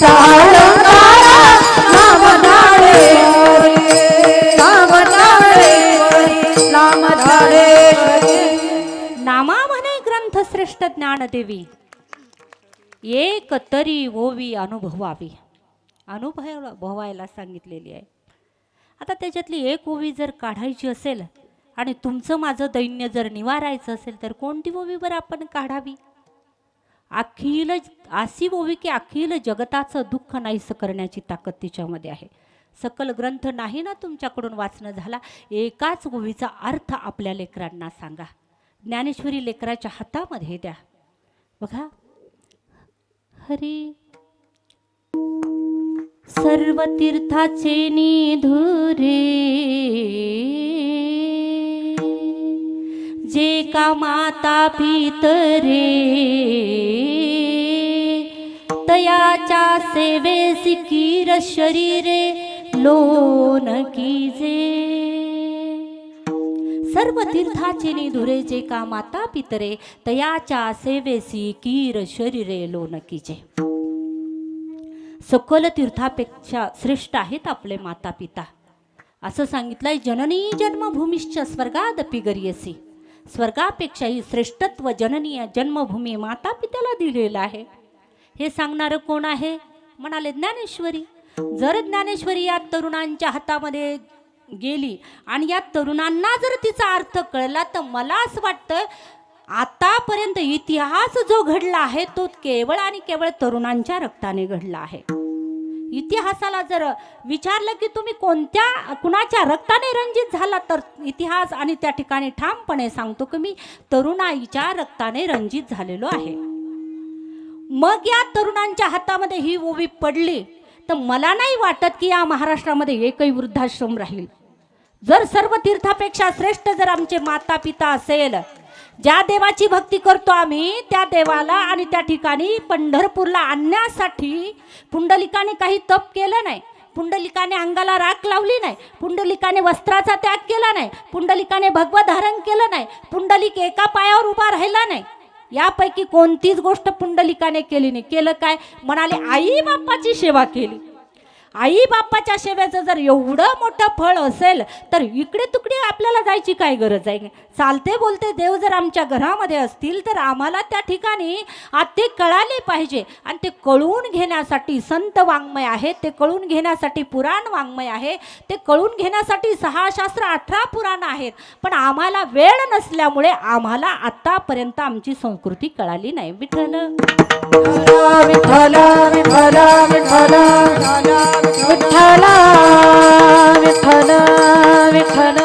त्याचा अलंकारा नाम झाडेश्वरी नाम झाडेश्वरी नाम झाडेश्वरी नामा म्हणे ग्रंथश्रेष्ठ ज्ञानदेवी एक तरी ओवी अनुभवावी अनुभवायला सांगितलेली आहे. आता त्याच्यातली एक ओवी जर काढायची असेल आणि तुमचं माझं दैन्य जर निवारायचं असेल तर कोणती ओवी बरं आपण काढावी? अखिल अशी ओवी की अखिल जगताचं दुःख नाहीसं करण्याची ताकद तिच्यामध्ये आहे. सकल ग्रंथ नाही ना तुमच्याकडून वाचणं झाला, एकाच ओवीचा अर्थ आपल्या लेकरांना सांगा. ज्ञानेश्वरी लेकराच्या हातामध्ये द्या. बघा, हरी सर्व तीर्थाचे निधुरे जे का माता पितरे तयाच्या सेवेसी कीर शरीरे लोन कीजे. सर्व तीर्थाचे निधुरे जे का माता पितरे तयाच्या सेवेसी कीर शरीरे लोन कीजे. सकल तीर्थापेक्षा श्रेष्ठ आहेत आपले माता पिता असं सांगितलंय. जननी जन्मभूमीश्च स्वर्गादपि गरीयसी. स्वर्गापेक्षाही श्रेष्ठत्व जननी जन्मभूमी माता पित्याला दिलेलं आहे. हे सांगणारं कोण आहे? म्हणाले ज्ञानेश्वरी. जर ज्ञानेश्वरी या तरुणांच्या हातामध्ये गेली आणि या तरुणांना जर तिचा अर्थ कळला तर मला असं वाटतं आतापर्यंत इतिहास जो घडला आहे तो केवळ आणि केवळ तरुणांच्या रक्ताने घडला आहे. इतिहासाला जर विचारलं की तुम्ही कुणाच्या रक्ताने रंजित झाला तर इतिहास आणि त्या ठिकाणी ठामपणे सांगतो की मी तरुणाईच्या रक्ताने रंजित झालेलो आहे. मग या तरुणांच्या हातामध्ये ही ओवी पडली तर मला नाही वाटत की या महाराष्ट्रामध्ये एकही वृद्धाश्रम राहील. जर सर्व तीर्थापेक्षा श्रेष्ठ जर आमचे माता पिता असेल, ज्या देवाची भक्ती करतो आम्ही त्या देवाला आणि त्या ठिकाणी पंढरपूरला आणण्यासाठी पुंडलिकाने काही तप केलं नाही, पुंडलिकाने अंगाला राख लावली नाही, पुंडलिकाने वस्त्राचा त्याग केला नाही, पुंडलिकाने भगवत धारण केलं नाही, पुंडलिक एका पायावर उभा राहिला नाही. यापैकी कोणतीच गोष्ट पुंडलिकाने केली नाही. केलं काय? म्हणाले आई बाप्पाची सेवा केली. आई बाप्पाच्या सेवेचं जर एवढं मोठं फळ असेल तर इकडे तुकडे आपल्याला जायची काय गरज आहे? चालते बोलते देव जर आमच्या घरामध्ये असतील तर आम्हाला त्या ठिकाणी ते कळाले पाहिजे. आणि ते कळून घेण्यासाठी संत वाङ्मय आहे, ते कळून घेण्यासाठी पुराण वाङ्मय आहे, ते कळून घेण्यासाठी 6 शास्त्र 18 पुराण आहेत. पण आम्हाला वेळ नसल्यामुळे आम्हाला आतापर्यंत आमची संस्कृती कळाली नाही. विठ्ठल विठ्ठल विठ्ठल विठ्ठल विठ्ठल विठ्ठल विठ्ठल.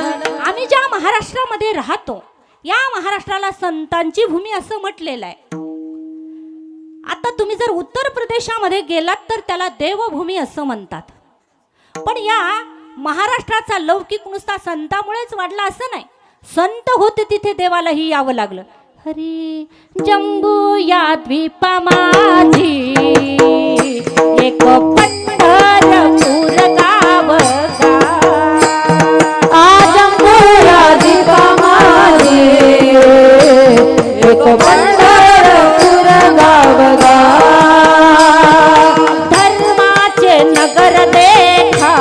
आम्ही ज्या महाराष्ट्रामध्ये राहतो या महाराष्ट्राला संतांची भूमी असं म्हटलेलं आहे. आता तुम्ही जर उत्तर प्रदेशामध्ये गेलात तर त्याला देवभूमी असं म्हणतात. पण या महाराष्ट्राचा लौकिक नुसता संतामुळेच वाढला असं नाही. संत होते तिथे देवालाही यावं लागलं. हरी जंबू या द्वीपा माझी एक पंढरपूर गाव गा. जंबूया दीपा माझी एक पंढरपूर गाव गा. धर्माचे नगर देखा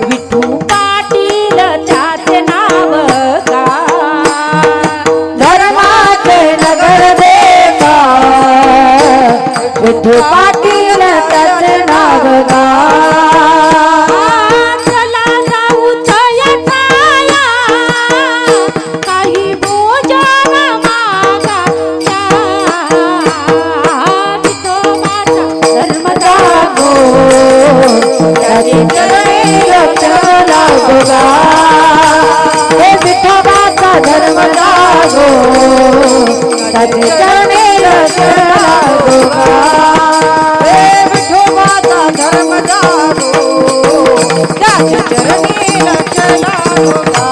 विठू पाटील त्याचे नाव गा. धर्माचे नगर देखा विठू पाटील त्याचे नाव गा. चला जाऊ तया काही भोजन मागा विठोबाचा धर्म जागो त्याचे चरणी लक्ष लागो गा. हे विठोबाचा धर्म जागो त्याचे चरणी लक्ष लागो गा. हे विठोबाचा धर्म जागो त्याचे चरणी लक्ष लागो गा.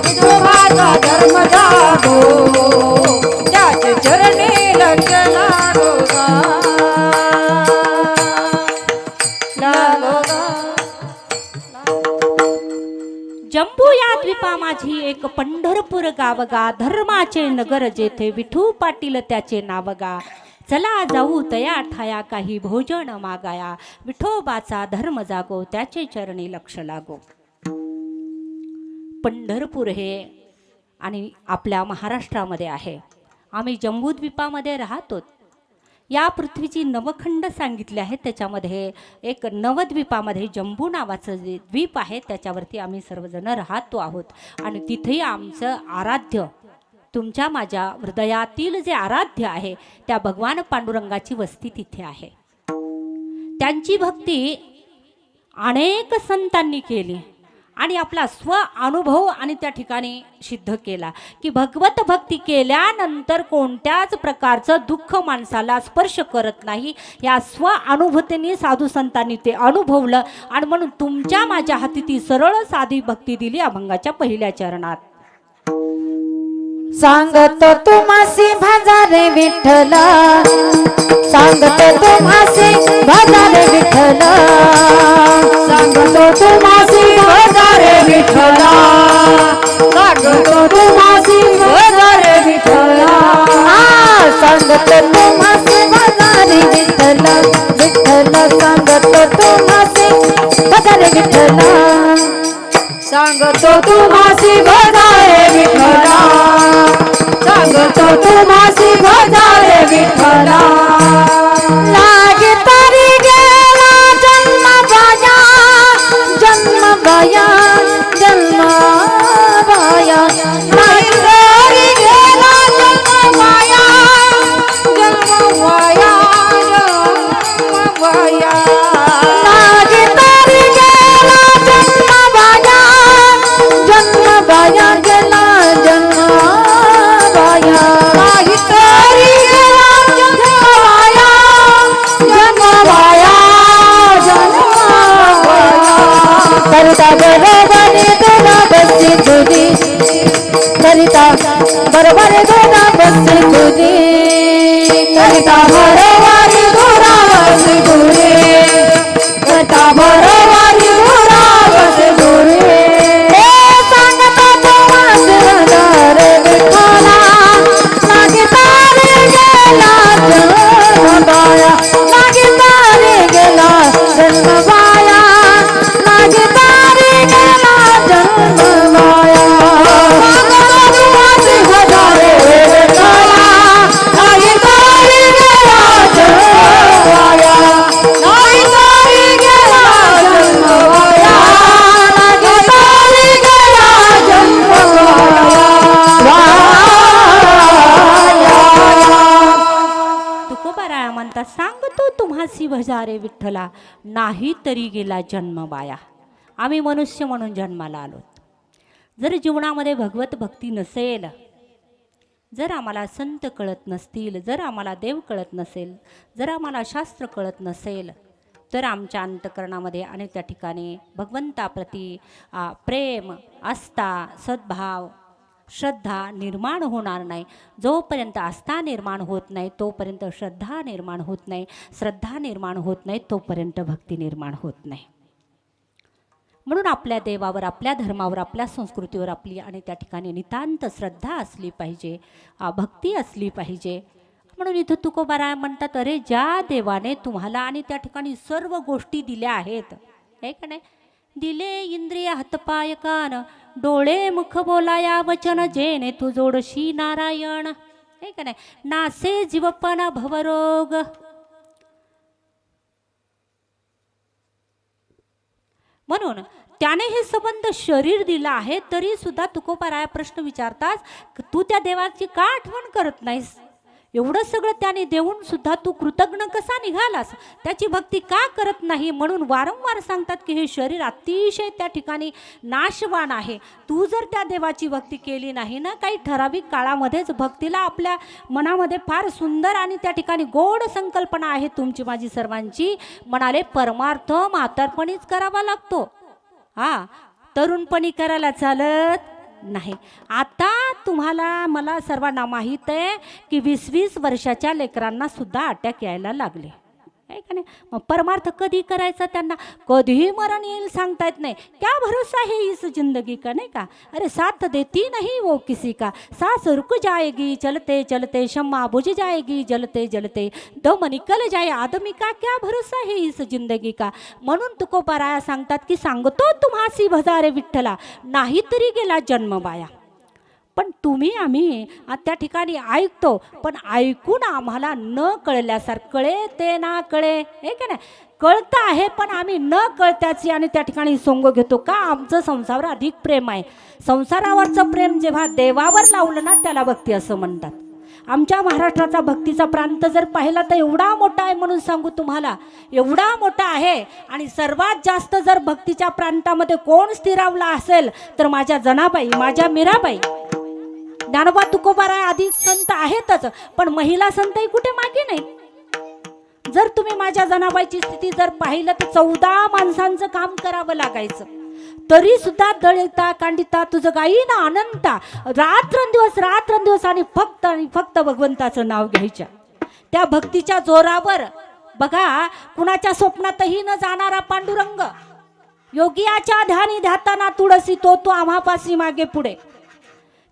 विठोबाचा धर्म जागो त्याचे चरणी लक्ष लागो गा. लागो गा. जंबू या द्वीपा माझी एक पंढरपूर गाव गा. धर्माचे नगर जेथे विठू पाटील त्याचे नाव गा. चला जाऊ तया ठाया काही भोजन मागाया, विठोबाचा धर्म जागो त्याचे चरणी लक्ष लागो. पंढरपूर हे आणि आपल्या महाराष्ट्रामध्ये आहे. आम्ही जम्बूद्वीपामध्ये राहतो. या पृथ्वीची नवखंड सांगितले आहेत. त्याच्यामध्ये एक नवद्वीपामध्ये जम्बू नावाचं जे द्वीप आहे त्याच्यावरती आम्ही सर्वजण राहतो आहोत. आणि तिथेही आमचं आराध्य, तुमच्या माझ्या हृदयातील जे आराध्य आहे त्या भगवान पांडुरंगाची वस्ती तिथे आहे. त्यांची भक्ती अनेक संतांनी केली आणि आपला स्व अनुभव आणि त्या ठिकाणी सिद्ध केला की भगवत भक्ती केल्यानंतर कोणत्याच प्रकारचं दुःख माणसाला स्पर्श करत नाही. या स्व अनुभूतीने साधू संतांनी ते अनुभवलं आणि म्हणून तुमच्या माझ्या हाती ती सरळ साधी भक्ती दिली अभंगाच्या पहिल्या चरणात. सांगतो तुम्हासी भजारे विठ्ठला, सांगतो तुम्हासी भजारे विठ्ठला, सांगतो तुम्हासी भजारे विठ्ठला, सांगतो तुम्हासी भजारे विठ्ठला, सांगतो तुम्हासी भजारे विठ्ठला, विठ्ठला सांगतो तुम्हासी भजारे विठ्ठला, सांगतो तुम्हासी भजारे विठ्ठला, सांगतो तुम्हासी भजारे विठ्ठला. लागे तरी गेला जन्म बाया, जन्म बाया, जन्म बाया, लागे तरी गेला जन्म बाया, जन्म बाया, जन्म बाया, लागे तरी गेला जन्म बाया, जन्म बाया गेला जन्म बाया, लागे तरी गेला जन्म बाया, जन्म बाया, जन्म बाया. करिता बरोबरी दोना बसी तुझी, करिता बरोबरी दोना बसी तुझी, करिता बरोबरी दोना बसी तुझी, करिता बरोबरी दोना बसी तुझी. सांगतो तुम्हासी भजारे विठ्ठला, लागे तारे गेला जन्म बाया, लागे तारे गेला जन्म बाया, लागे तारे गेला जन्म बाया. सांगतो तुम्हासी भजारे विठ्ठला, लागे तारे गेला जन्म बाया, लागे तारे गेला जन्म बाया, लागे तारे गेला जन्म बाया. तुकोबाराया म्हणतात सांगतो तुम्हासी भजारे विठ्ठला, नाही तरी गेला जन्म बाया. आम्ही मनुष्य म्हणून जन्माला आलो. जर जीवनामध्ये भगवत भक्ती नसेल, जर आम्हाला संत कळत नसतील, जर आम्हाला देव कळत नसेल, जर आम्हाला शास्त्र कळत नसेल, तर आमच्या अंतःकरणामध्ये आणि त्या ठिकाणी भगवंताप्रती प्रेम, आस्था, सद्भाव, श्रद्धा निर्माण होणार नाही. जोपर्यंत आस्था निर्माण होत नाही तोपर्यंत श्रद्धा निर्माण होत नाही, श्रद्धा निर्माण होत नाही तोपर्यंत भक्ती निर्माण होत नाही. म्हणून आपल्या देवावर, आपल्या धर्मावर, आपल्या संस्कृतीवर आपली आणि त्या ठिकाणी नितांत श्रद्धा असली पाहिजे, भक्ती असली पाहिजे. म्हणून इथं तुकोबाराय म्हणतात, अरे ज्या देवाने तुम्हाला आणि त्या ठिकाणी सर्व गोष्टी दिल्या आहेत, आहे का नाही, दिले इंद्रिय हातपाय कान, डोळे मुख बोलाया वचन, जेणे तू जोडशी नारायण, आहे का नाही, नासे जीवपण भवरोग. म्हणून त्याने हे संबंध शरीर दिला आहे तरी सुद्धा तुकोबाराया प्रश्न विचारतात, तू त्या देवाची का आठवण करत नाहीस? एवढं सगळं त्याने देऊन सुद्धा तू कृतज्ञ कसा निघालास? त्याची भक्ती का करत नाही? म्हणून वारंवार सांगतात की हे शरीर अतिशय त्या ठिकाणी नाशवान आहे. तू जर त्या देवाची भक्ती केली नाही ना, काही ठराविक काळामध्येच भक्तीला आपल्या मनामध्ये फार सुंदर आणि त्या ठिकाणी गोड संकल्पना आहे तुमची माझी सर्वांची. म्हणाले परमार्थ म्हातारपणीच करावा लागतो, तरुणपणी करायला चालत नाही. आता तुम्हाला मला सर्वांना माहीत आहे की 20-20 वर्षाच्या लेकरांना सुद्धा अटॅक यायला लागले, आहे का नाही? मग परमार्थ कधी करायचा त्यांना? कधीही मरण येईल सांगता येत नाही. क्या भरोसा है इस जिंदगी का, नाही का? अरे साथ देती नहीं वो किसी का, सांस रुक जाएगी चलते चलते, शम्मा बुझ जाएगी जलते जलते, दम निकल जाए आदमी का, क्या भरोसा है इस जिंदगी का. म्हणून तुकोबाराया सांगतात की सांगतो तुम्हासी भजारे विठ्ठला, नाही तरी गेला जन्म बाया. पण तुम्ही आम्ही त्या ठिकाणी ऐकतो, पण ऐकून आम्हाला न कळल्यासारखं, कळे ते ना कळे, हे का नाही? कळतं आहे पण आम्ही न कळत्याची आणि त्या ठिकाणी सोंग घेतो का? आमचं संसारावर अधिक प्रेम आहे. संसारावरचं प्रेम जेव्हा देवावर लावलं ना त्याला भक्ती असं म्हणतात. आमच्या महाराष्ट्राचा भक्तीचा प्रांत जर पाहिला तर एवढा मोठा आहे म्हणून सांगू तुम्हाला, एवढा मोठा आहे. आणि सर्वात जास्त जर भक्तीच्या प्रांतामध्ये कोण स्थिरावला असेल तर माझ्या जनाबाई, माझ्या मीराबाई. ज्ञानोबा तुकोबाराय आधी संत आहेतच, पण महिला संतही कुठे मागे नाहीत. जर तुम्ही माझ्या जनाबाईची स्थिती जर पाहिलं तर 14 माणसांचं काम करावं लागायचं, तरी सुद्धा दळिता कांडिता तुझं गाई ना अनंता, रात्रंदिवस आणि फक्त भगवंताचं नाव घ्यायच्या. त्या भक्तीच्या जोरावर बघा, कुणाच्या स्वप्नातही न जाणारा पांडुरंग, योगियाच्या ध्यानी ध्याताना तुळसी तो आम्हापासी मागे पुढे.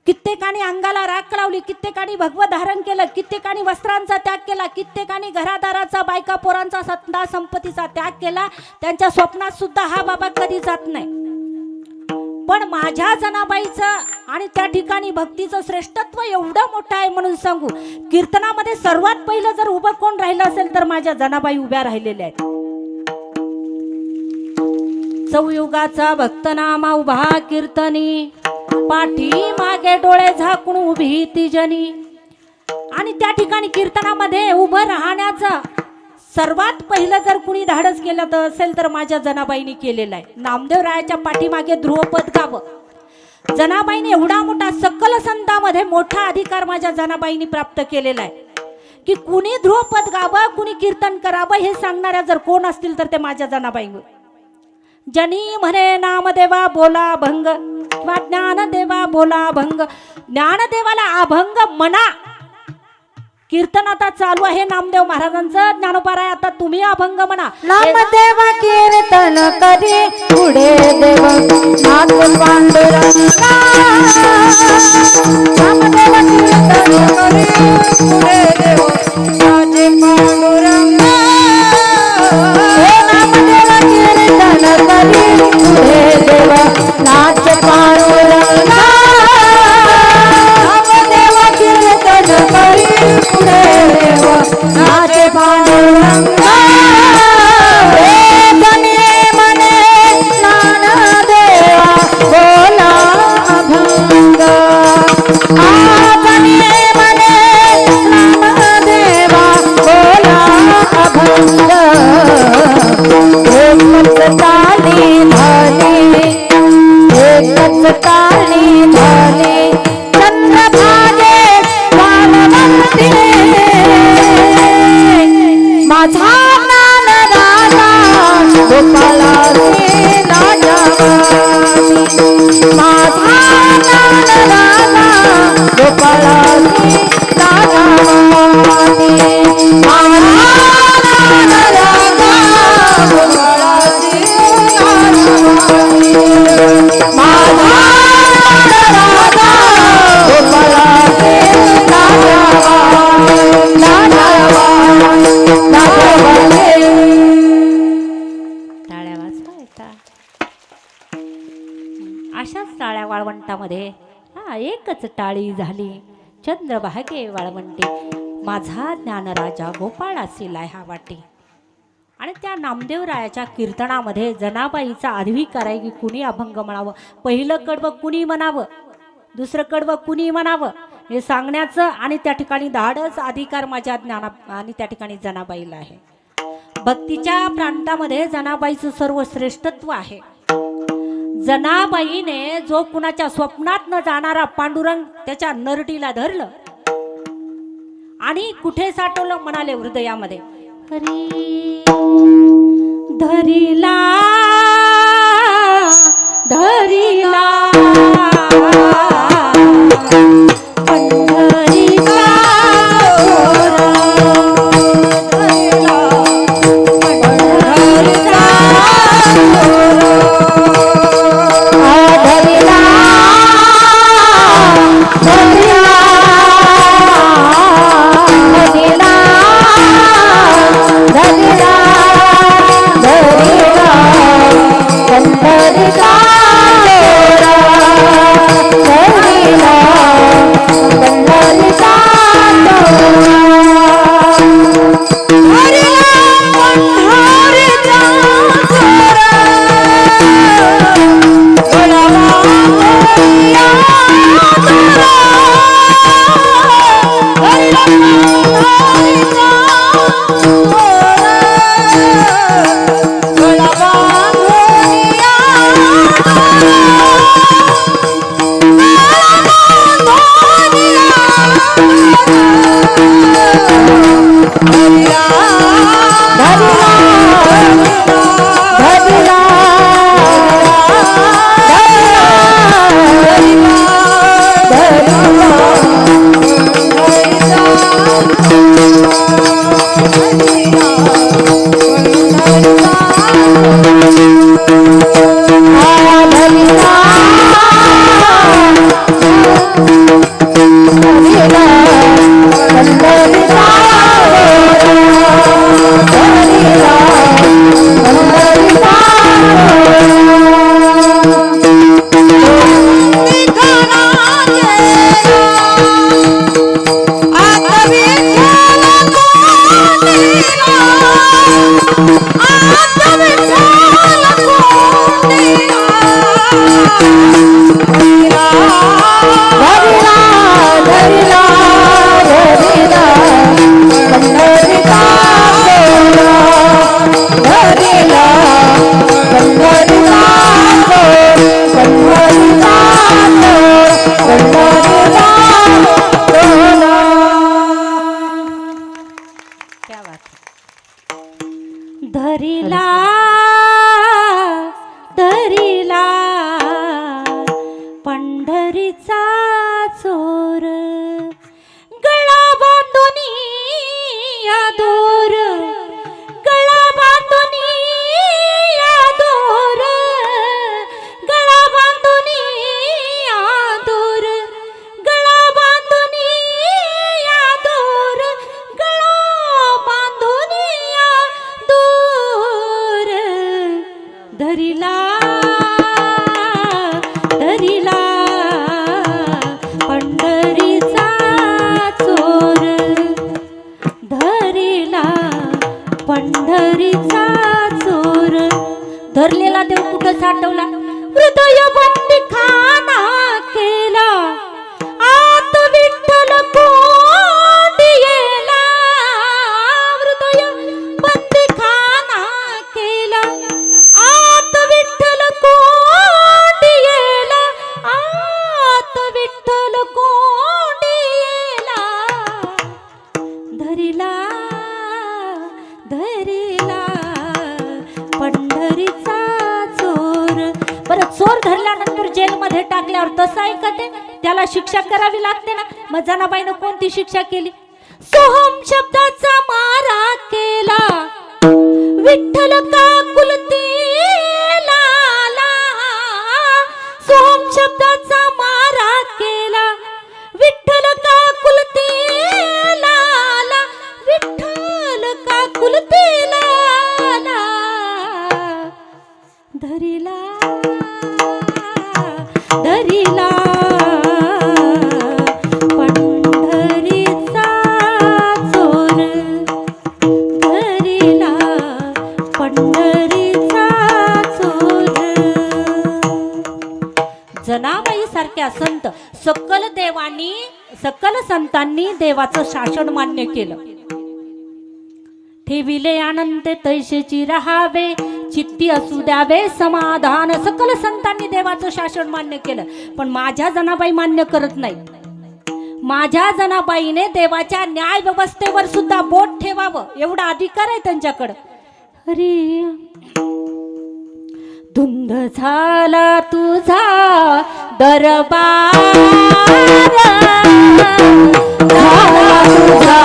कित्येकानी अंगाला राख लावली, कित्येकानी भगवत धारण केलं, कित्येकानी वस्त्रांचा त्याग केला, कित्येकानी घरादाराचा, बायका पोरांचा, सत्ता संपत्तीचा त्याग केला. त्यांच्या स्वप्नात सुद्धा हा बाबा कधी जात नाही. पण माझ्या जनाबाईचं आणि त्या ठिकाणी भक्तीचं श्रेष्ठत्व एवढं मोठं आहे म्हणून सांगू. कीर्तनामध्ये सर्वात पहिलं जर उभं कोण राहिलं असेल तर माझ्या जनाबाई उभ्या राहिलेल्या आहेत. चौयुगाचा भक्तनामा उभा कीर्तनी, पाठी मागे डोळे झाकून उभी ती जनी. आणि त्या ठिकाणी कीर्तनामध्ये उभं राहण्याचं सर्वात पहिलं जर कुणी धाडस केलं तर असेल तर माझ्या जनाबाईंनी केलेलं आहे. नामदेवरायाच्या पाठीमागे ध्रुवपद गावं. जनाबाईंनी एवढा मोठा सकल संतांमध्ये मोठा अधिकार माझ्या जनाबाईंनी प्राप्त केलेला आहे की कुणी ध्रुवपद गावं, कुणी कीर्तन करावं हे सांगणाऱ्या जर कोण असतील तर ते माझ्या जनाबाई. जनी म्हणे नामदेवा बोला भंग, वा ज्ञानदेवा बोला भंग. ज्ञानदेवाला अभंग म्हणा. कीर्तन आता चालू आहे नामदेव महाराजांचं. ज्ञानोबाराय आता तुम्ही अभंग म्हणा. नामदेवा कीर्तन करी पुढे देव नाथ पांडुरंगा. नामदेवा कीर्तन करी पुढे देव नाथ पांडुरंगा. नामदेवा कीर्तन करी पुढे देव नाथ पांडुरंगा. नामदेवा कीर्तन करी पुढे देव नाथ पांडुरंगा. मने ज्ञानदेवा बोला अभंग. मने ज्ञानदेवा बोला अभंग. एकच ताली झाली, एकच ताली झाली चंद्रभागे वानवंती. माझा ज्ञान राजा गोपाळाची राजावाणी. माझा ज्ञान राजा गोपाळाची राजावाणी. माझा ज्ञान राजा गोपाळाची राजावाणी. माझा राजा गोपाळाची टाळ्या वाजवायच्या. अशाच टाळ्या वाळवंटामध्ये एकच टाळी झाली चंद्रभागे वाळवंटी. माझा ज्ञानराजा गोपाळासी लाह्या वाटी. आणि त्या नामदेवरायाच्या कीर्तनामध्ये जनाबाईचा अधिकार आहे की कुणी अभंग म्हणावं, पहिलं कडवं कुणी म्हणावं, दुसरं कडवं कुणी म्हणावं हे सांगण्याचं आणि त्या ठिकाणी धाडस अधिकार माझ्या ज्ञाना आणि त्या ठिकाणी जनाबाईला आहे. भक्तीच्या प्रांतामध्ये जनाबाईचं सर्व श्रेष्ठत्व आहे. जनाबाईने जो कुणाच्या स्वप्नात न जाणारा पांडुरंग त्याच्या नरटीला धरलं आणि कुठे साठवलं म्हणाले हृदयामध्ये. हरी धरिला धरिला पंढरीचा क्या बात है. धरिला धरिला पंढरीचा चोर गळा बांधून या दोर गळा बांधून या दोर गळा बांधून या दोर गळा बांधून या दोर गळा बांधून या दोर धरिला धरिला पंढरीचा चोर धरिला पंढरीचा चोर. धरलेला देव कुठं साठवला हृदय बंदी खाना केला आत विठ्ठल कोंडियेला हृदय बंदी खाना केला आत विठ्ठल कोंडियेला आत विठ्ठल कोंडियेला धरिला धरिला पंढरीचा चोर. बरं चोर धरल्यानंतर जेलमध्ये टाकल्यावर तसं आहे का ते त्याला शिक्षा करावी लागते ना. मग जनाबाईनं कोणती शिक्षा केली सोहम शब्दाचा मारा केला विठ्ठल का कुलतीला सोहम शब्दाचा मारा केला विठ्ठल का कुलतीला विठ्ठल का कुलतीला धरिला धरिला पंढरीचा चोर धरिला पंढरीचा चोर. जनाबाई सारख्या संत सकल देवांनी सकल संतांनी देवाचं शासन मान्य केलं. ठेविले आनंद तैसेची राहावे चित्ती असू द्यावे समाधान. सकल संतांनी देवाचं शासन मान्य केलं पण माझ्या जनाबाई मान्य करत नाही. माझ्या जनाबाईने देवाच्या न्याय व्यवस्थेवर सुद्धा बोट ठेवावं एवढा अधिकार आहे त्यांच्याकडे. अरे धुंद झाला तुझा दरबार झाला तुझा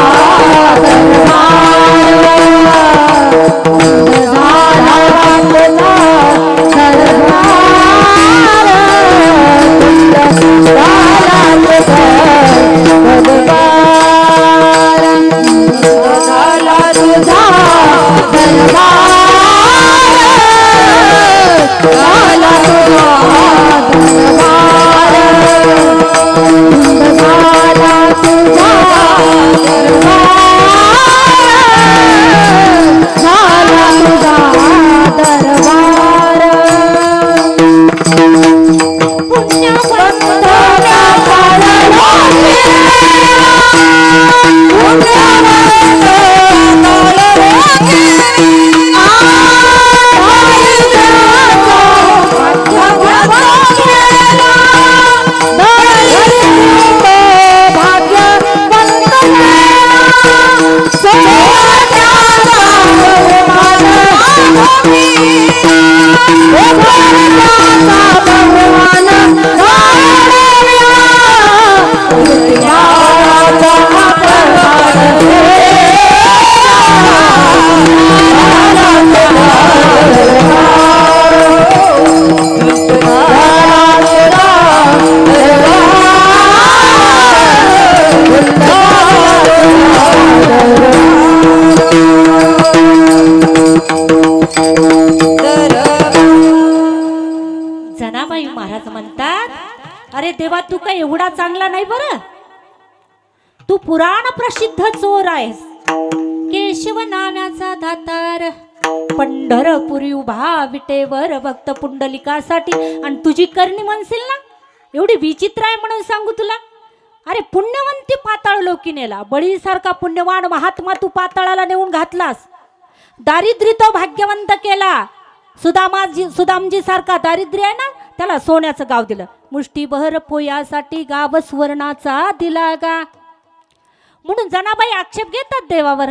अरे देवा तू काय एवढा चांगला नाही बरं. तू पुराण प्रसिद्ध चोर आहेस. केश केशव नाम्याचा दातार पंढरपुरी उभा विटेवर भक्त पुंडलिकासाठी. आणि तुझी करणी म्हणशील ना एवढी विचित्र आहे म्हणून सांगू तुला. अरे पुण्यवंती पाताळ लोकी नेला, बळीसारखा पुण्यवान महात्मा तू पाताळाला नेऊन घातलास. दारिद्र्य तो भाग्यवंत केला. सुदामजी सारखा दारिद्र्य आहे ना त्याला सोन्याचं गाव दिलं. मुष्टीभर पोयासाठी गाव सुवर्णाचा दिला गा. म्हणून जनाबाई आक्षेप घेतात देवावर.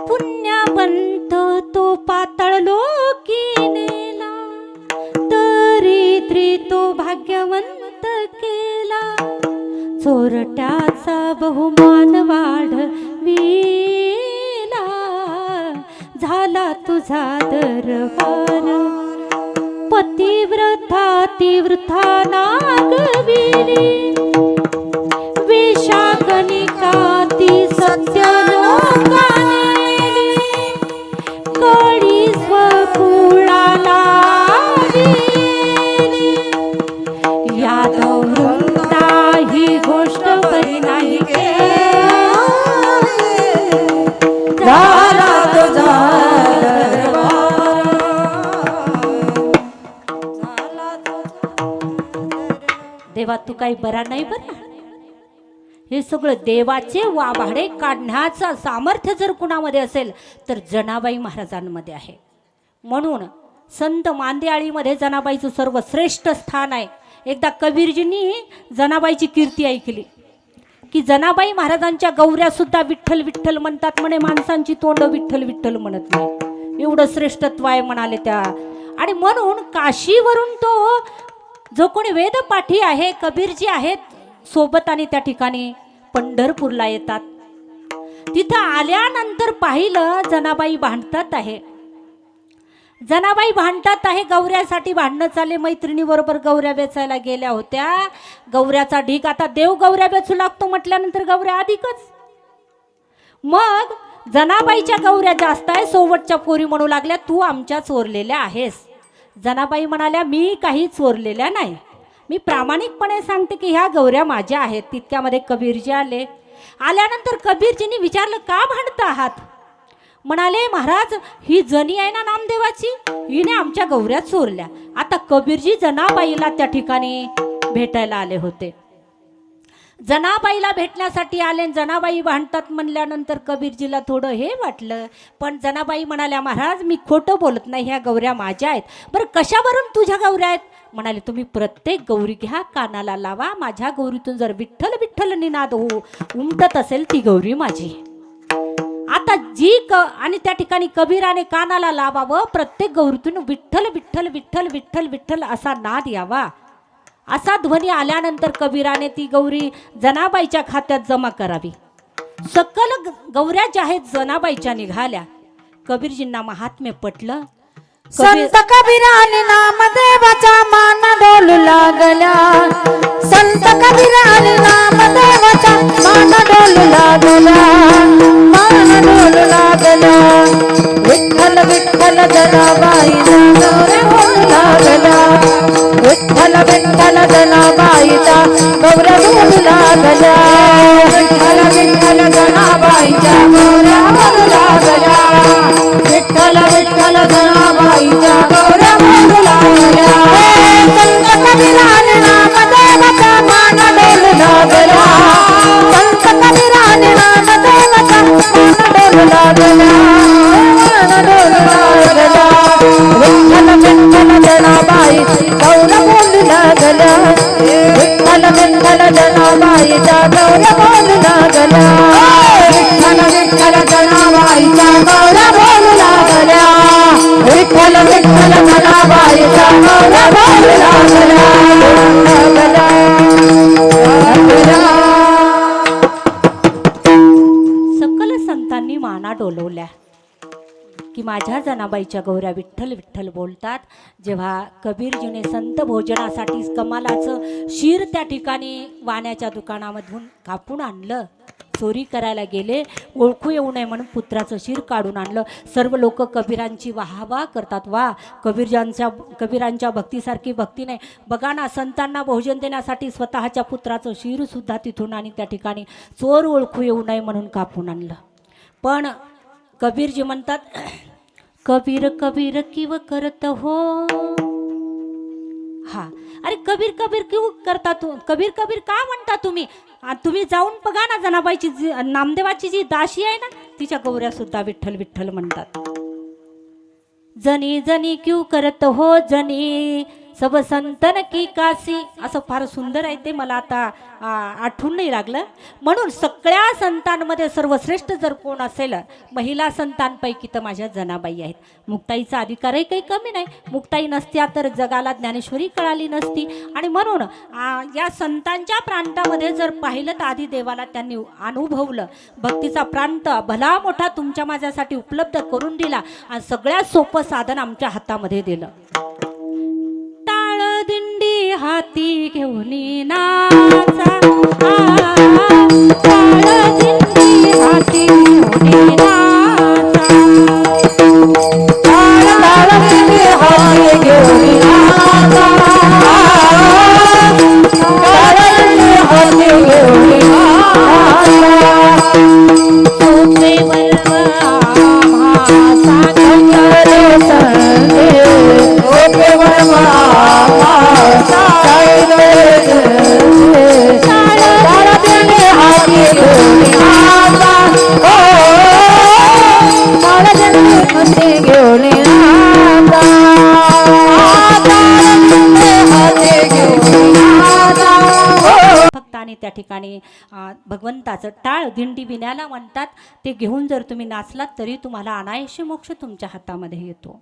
पुण्यवंत तो पाताळ लोकी नेला, दरिद्री तो भाग्यवंत केला. चोरट्याचा बहुमान वाढविला, झाला तुझा दरबार. पतिव्रता तीव्रता नागविली, विशाखनिका ती सत्य लोकाने, कळी स्वकुळाला यादव वृंदा ही गोष्ट बरी नाही देवा तू काही बरा नाही बरा. हे सगळं देवाचे वाभाडे काढण्याचं सामर्थ्य जर कुणामध्ये असेल तर जनाबाई महाराजांमध्ये आहे. म्हणून संत मांदेआळीमध्ये जनाबाईचं सर्वश्रेष्ठ स्थान आहे. एकदा कबीरजींनी जनाबाईची कीर्ती ऐकली की जनाबाई महाराजांच्या गौऱ्या सुद्धा विठ्ठल विठ्ठल म्हणतात म्हणे, माणसांची तोंड विठ्ठल विठ्ठल म्हणत नाही. एवढं श्रेष्ठत्व आहे म्हणाले त्या. आणि म्हणून काशीवरून तो जो कोणी वेदपाठी आहे कबीरजी आहेत सोबत आणि त्या ठिकाणी पंढरपूरला येतात. तिथं आल्यानंतर पाहिलं जनाबाई भांडतात आहे. जनाबाई भांडतात आहे, गौऱ्यासाठी भांडणं चालले. मैत्रिणीबरोबर गौऱ्या बेचायला गेल्या होत्या. गौऱ्याचा ढीक, आता देव गौऱ्या बेचू लागतो म्हटल्यानंतर गौऱ्या अधिकच. मग जनाबाईच्या गौऱ्या जास्त आहे, सोबतच्या पोरी म्हणू लागल्या तू आमच्या चोरलेल्या आहेस. जनाबाई म्हणाल्या मी काही चोरलेल्या नाही, मी प्रामाणिकपणे सांगते की ह्या गौऱ्या माझ्या आहेत. तितक्यामध्ये कबीरजी आले. आल्यानंतर कबीरजींनी विचारलं का भांडता आहात. म्हणाले महाराज ही जनी आहे ना नामदेवाची, हिने आमच्या गौऱ्या चोरल्या. आता कबीरजी जनाबाईला त्या ठिकाणी भेटायला आले होते. जनाबाईला भेटण्यासाठी आले. जनाबाई भांडतात म्हणल्यानंतर कबीरजीला थोडं हे वाटलं. पण जनाबाई म्हणाल्या महाराज मी खोटं बोलत नाही, ह्या गौऱ्या माझ्या आहेत. बरं कशावरून तुझ्या गौऱ्या आहेत. म्हणाले तुम्ही प्रत्येक गौरी घ्या, कानाला लावा. माझ्या गौरीतून जर विठ्ठल विठ्ठल निनाद उमटत असेल ती गौरी माझी. आता आणि त्या ठिकाणी कबीराने कानाला लावावं, प्रत्येक गौरीतून विठ्ठल विठ्ठल विठ्ठल विठ्ठल विठ्ठल असा नाद यावा. असा ध्वनी आल्यानंतर कबीराने ती गौरी जनाबाईच्या खात्यात जमा करावी. सकल गौऱ्या ज्या आहेत जनाबाईच्या निघाल्या. कबीरजींना महात्म्य पटलं. संत कबीराने नामदेवाचा मान डोलू लागल्या. संत कबीराने नामदेवाचा मान डोलू लागल्या. मान डोलू लागल्या. विठ्ठल विठ्ठल जनाबाईचा गौऱ्या बोलू लागल्या. विठ्ठल विठ्ठल जनाबाईचा गौऱ्या बोलू लागल्या. विठ्ठल विठ्ठल जनाबाईचा गौऱ्या बोलू लागल्या. विठ्ठल विठ्ठल जनाबाईचा गौऱ्या बोलू लागल्या. संत कबीराने नामदेवाचा मान डोलू लागल्या. संत कबीराने नामदेवाचा मान डोलू लागल्या. मान डोलू लागल्या. विठ्ठल विठ्ठल जनाबाईची गौऱ्या बोलू लागल्या. विठ्ठल विठ्ठल जनाबाईचा गौऱ्या बोलू लागल्या. विठ्ठल विठ्ठल जनाबाईचा गौऱ्या बोलू लागल्या. विठ्ठल विठ्ठल जनाबाईचा गौऱ्या बोलू लागल्या. सकल संतांनी माना डोलवल्या की माझ्या जनाबाईच्या गौऱ्या विठ्ठल विठ्ठल बोलतात. जेव्हा कबीरजीने संत भोजनासाठी कमालाचं शीर त्या ठिकाणी वाण्याच्या दुकानामधून कापून आणलं, चोरी करायला गेले, ओळखू येऊ नये म्हणून पुत्राचं शिर काढून आणलं. सर्व लोक कबीरांची वाहवा करतात. वा, कबीरांच्या भक्तीसारखी भक्ती नाही. बघा ना, संतांना भोजन देण्यासाठी स्वतःच्या पुत्राचं शिर सुद्धा तिथून आणि त्या ठिकाणी चोर ओळखू येऊ नये म्हणून कापून आणलं. पण कबीरजी म्हणतात, कबीर कबीर किव करत हो. हा, अरे कबीर कबीर क्यों करता तू, कबीर कबीर का म्हणता तुम्ही? तुम्ही जाऊन बघा ना, जनाबाईची नामदेवाची जी दाशी आहे ना, तिच्या गौऱ्या सुद्धा विठ्ठल विठ्ठल म्हणतात. जनी जनी क्यों करत हो जनी, सब संतन की काशी. असं फार सुंदर आहे ते, मला आता आठवून नाही लागलं. म्हणून सगळ्या संतांमध्ये सर्वश्रेष्ठ जर कोण असेल महिला संतांपैकी तर माझ्या जनाबाई आहेत. मुक्ताईचा अधिकारही काही कमी नाही. मुक्ताई नसत्या तर जगाला ज्ञानेश्वरी कळाली नसती. आणि म्हणून या संतांच्या प्रांतामध्ये जर पाहिलं तर आधी देवाला त्यांनी अनुभवलं. भक्तीचा प्रांत भला मोठा तुमच्या माझ्यासाठी उपलब्ध करून दिला आणि सगळ्यात सोपं साधन आमच्या हातामध्ये दिलं. दिंडी हाती घेऊन नाचा, दिंडी हाती घेऊन नाचा, दिंडी हाती घेऊन नाचा, हाती घेऊन सोपे वर्वा आणि त्या ठिकाणी भगवंताचं टाळ दिंडी विण्याला म्हणतात. ते घेऊन जर तुम्ही नाचलात तरी तुम्हाला अनायासे मोक्ष तुमच्या हातामध्ये येतो.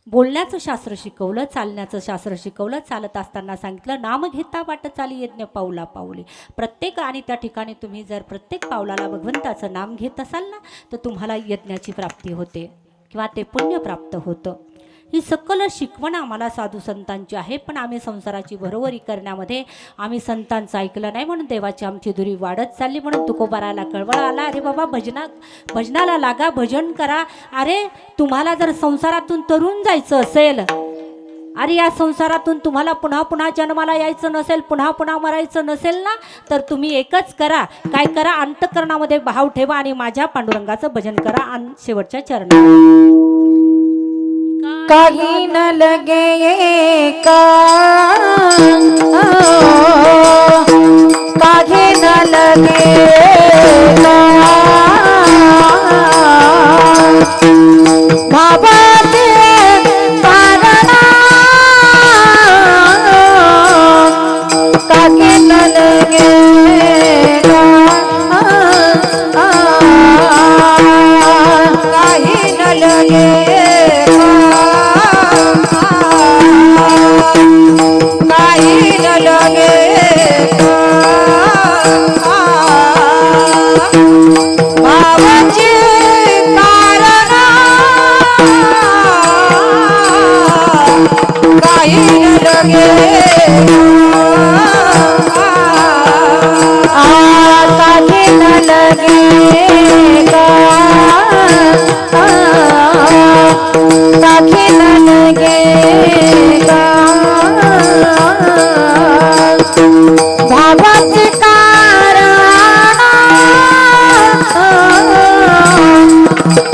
बोलण्याचं शास्त्र शिकवलं, चालण्याचं शास्त्र शिकवलं. चालत असताना सांगितलं, नाम घेता वाट चाली यज्ञ पाऊला पाऊली. प्रत्येक आणि त्या ठिकाणी तुम्ही जर प्रत्येक पावलाला भगवंताचं नाम घेत असाल ना, तर तुम्हाला यज्ञाची प्राप्ती होते किंवा ते पुण्य प्राप्त होतं. ही सकल शिकवण आम्हाला साधू संतांची आहे. पण आम्ही संसाराची भरोवरी करण्यामध्ये आम्ही संतांचं ऐकलं नाही, म्हणून देवाची आमची दुरी वाढत चालली. म्हणून तुकोबाराला कळवळ आला, अरे बाबा भजनाला लागा, भजन करा. अरे तुम्हाला जर संसारातून तरुण जायचं असेल, अरे या संसारातून तुम्हाला पुन्हा पुन्हा जन्माला यायचं नसेल, पुन्हा पुन्हा मरायचं नसेल ना, तर तुम्ही एकच करा. काय करा? अंतःकरणामध्ये भाव ठेवा आणि माझ्या पांडुरंगाचं भजन करा आणि शेवटच्या चरणात काही न लगे का, काही न लगे का, भावाचे कारण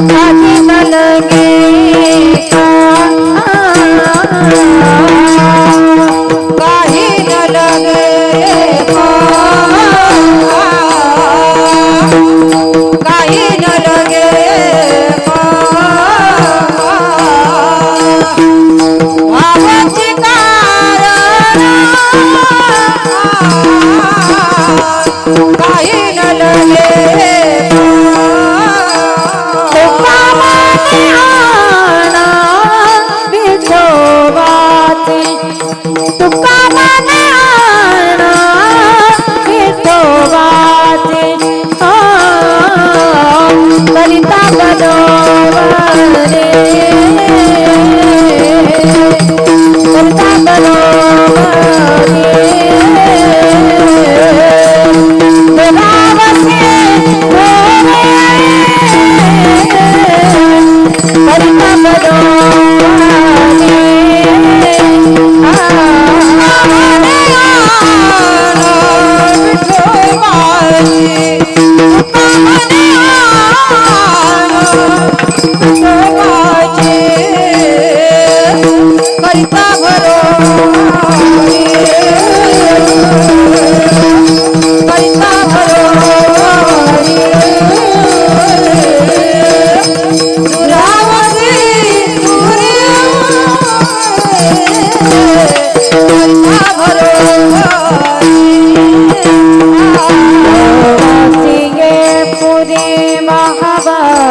काही न लगे का, काही न लगे Brava, करिता भरो करिता भरो दुरावती तुरी करिता भरो पुरी महावासी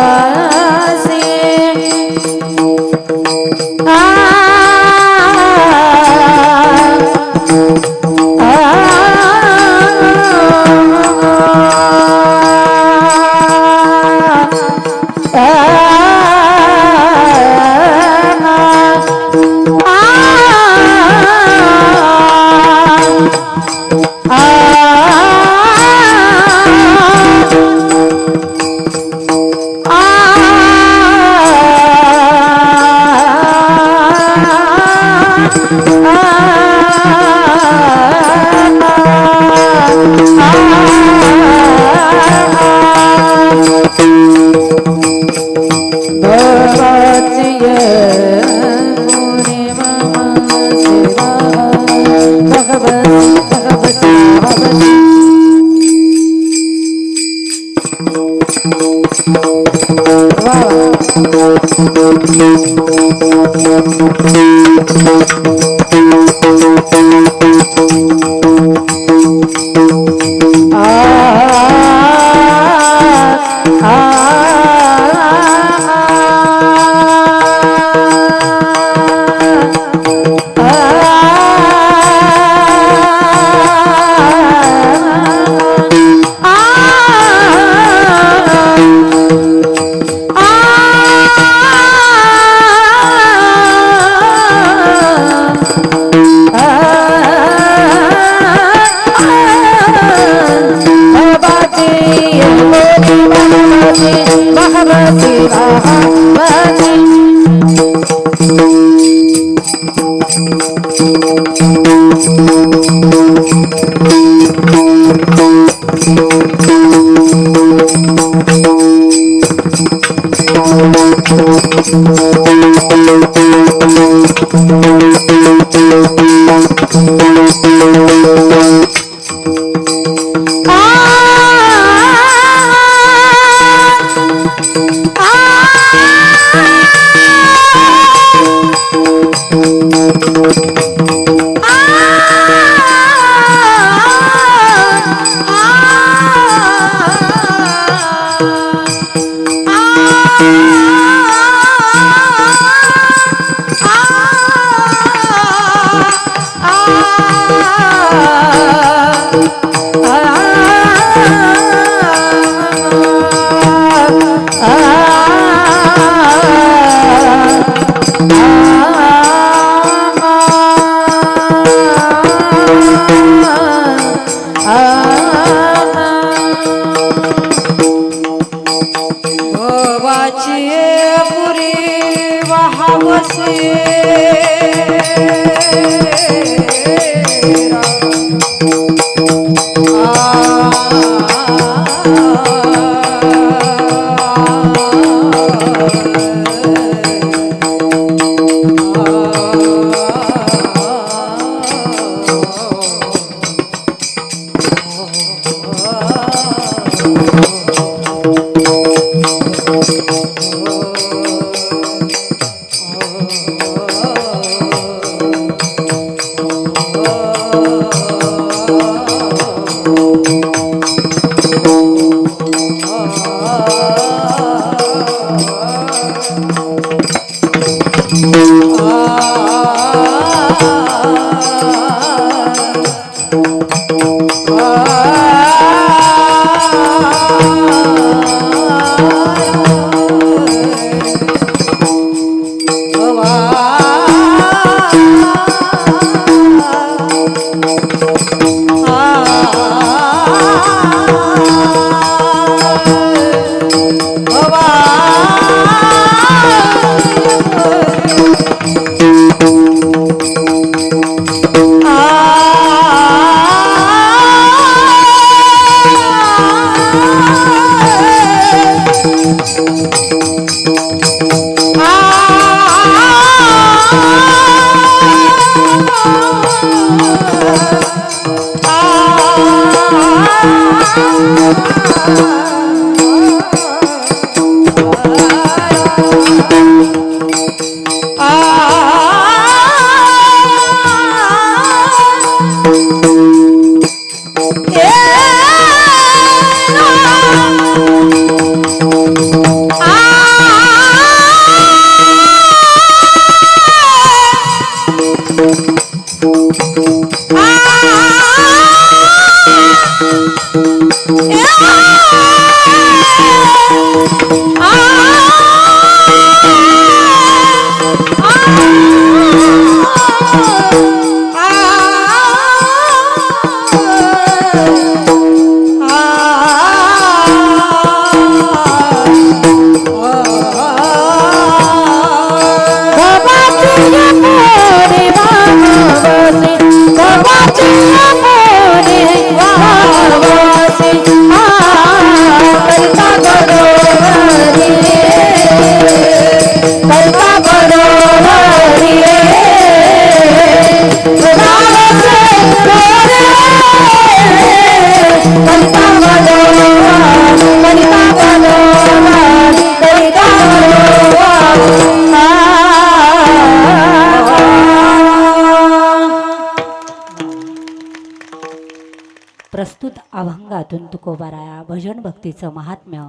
प्रस्तुत अभंगातून तुकोबाराया भजन भक्तीचं महात्म्य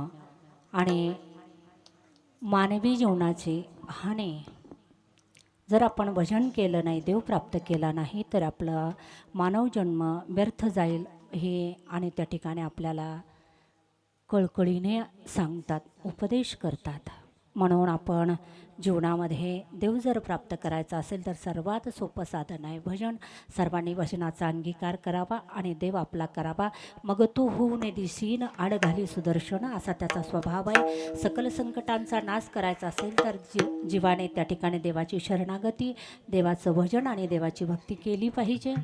आणि मानवी जीवनाची हानी. जर आपण भजन केलं नाही, देव प्राप्त केला नाही, तर आपला मानव जन्म व्यर्थ जाईल हे आणि त्या ठिकाणी आपल्याला कळकळीने सांगतात, उपदेश करतात. म्हणून आपण जीवनामध्ये देव जर प्राप्त करायचा असेल तर सर्वात सोपं साधन आहे भजन. सर्वांनी भजनाचा अंगीकार करावा आणि देव आपला करावा. मग तू होऊन दिसीन आड घाली सुदर्शन, असा त्याचा स्वभाव आहे. सकल संकटांचा नाश करायचा असेल तर जीवाने त्या ठिकाणी देवाची शरणागती, देवाचं भजन आणि देवाची भक्ती केली पाहिजे.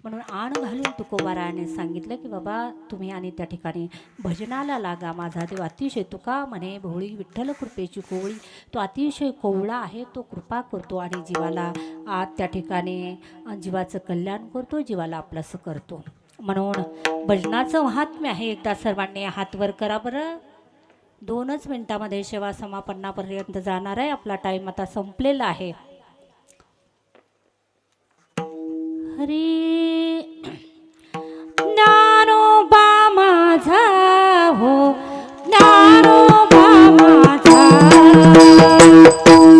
म्हणून आण घालून तुकोबारायाने सांगितलं की बाबा तुम्ही आणि त्या ठिकाणी भजनाला लागा. माझा देव अतिशय तुका म्हणे भोळी विठ्ठल कृपेची कोवळी. तो अतिशय कोवळा आहे, तो कृपा करतो आणि जीवाला त्या ठिकाणी जीवाचं कल्याण करतो, जीवाला आपलंसं करतो. म्हणून भजनाचं महात्म्य आहे. एकदा सर्वांनी हात वर करा बरं. 2च मिनिटामध्ये सेवा समापनापर्यंत जाणार आहे. आपला टाईम आता संपलेला आहे. हरी ज्ञानोबा माझा हो, ज्ञानोबा माझा,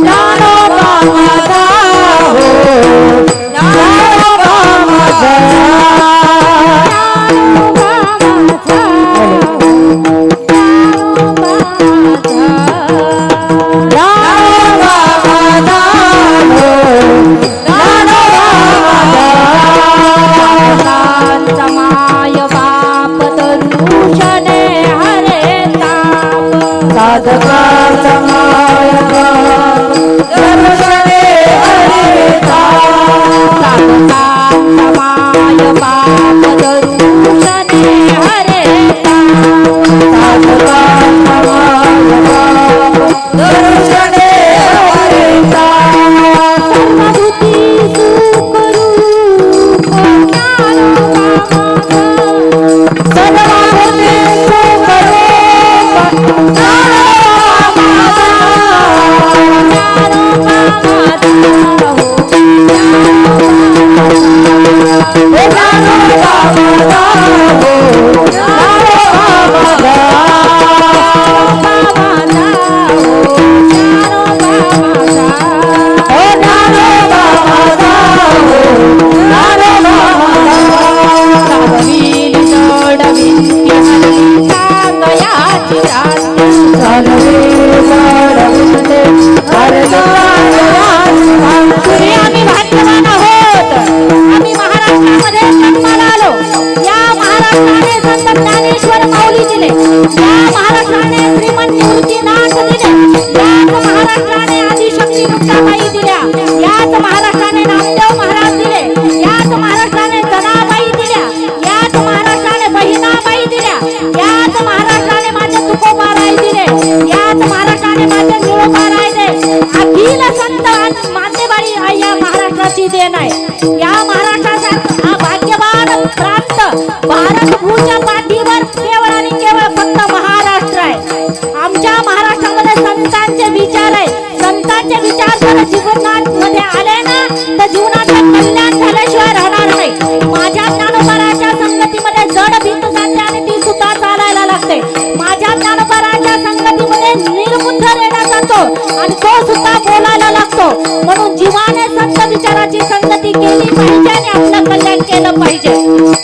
ज्ञानोबा माझा हो, ज्ञानोबा माझा, माझ्या ज्ञानोबाराच्या संगतीमध्ये आणि तो सुद्धा बोलायला लागतो. म्हणून जीवाने संत विचाराची संगती केली पाहिजे आणि आपलं कल्याण केलं पाहिजे.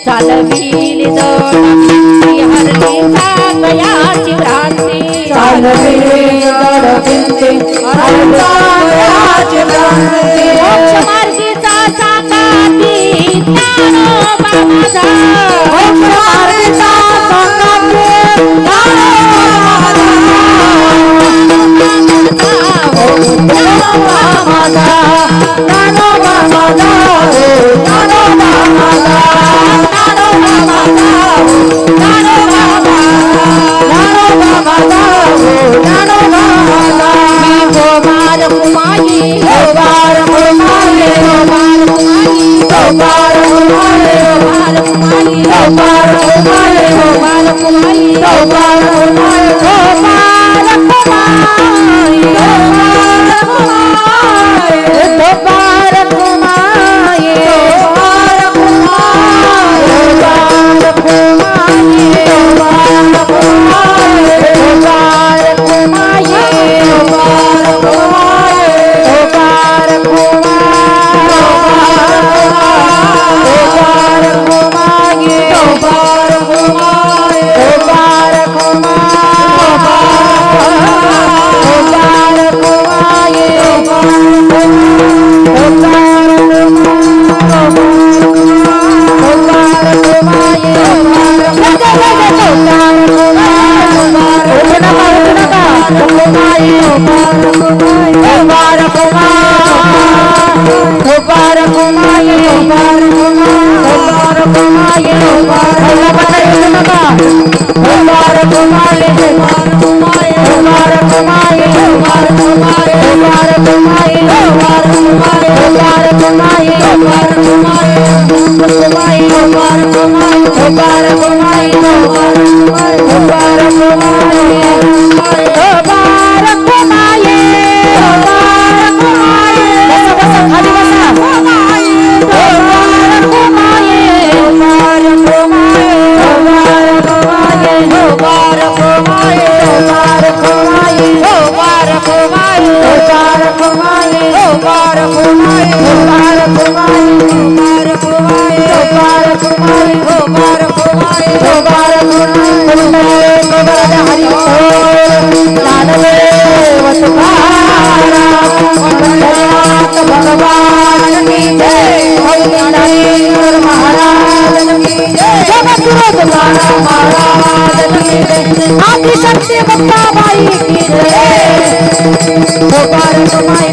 चालविली जड हरली सागयाची भ्रांती, चालविली जड भिंती हरल्याची भ्रांती. मोक्ष मार्गीचा सांगाती ज्ञानोबा माझा, मोक्ष मार्गीचा सांगाती ज्ञानोबा माझा, ज्ञानोबा माझा, ज्ञानोबा माझा, ज्ञानोबा माझा, ज्ञानोबा माझा, ज्ञानोबा माझा. मी गोबार कुमाई, गोबार कुमाई, गोबार कुमाई, गोबार कुमाई, गोबार कुमाई, गोबार कुमाई, गोबार कुमाई, गोबार कुमाई, गोबार कुमाई, गोबार कुमाई, गोबार कुमाई, गोबार कुमाई, गोबार कुमाई, गोबार कुमाई, गोबार कुमाई, गोबार कुमाई, गोबार कुमाई, गोबार कुमाई, गोबार आदिशक्ती मुक्ताबाई की जय. गोबार कुमाई,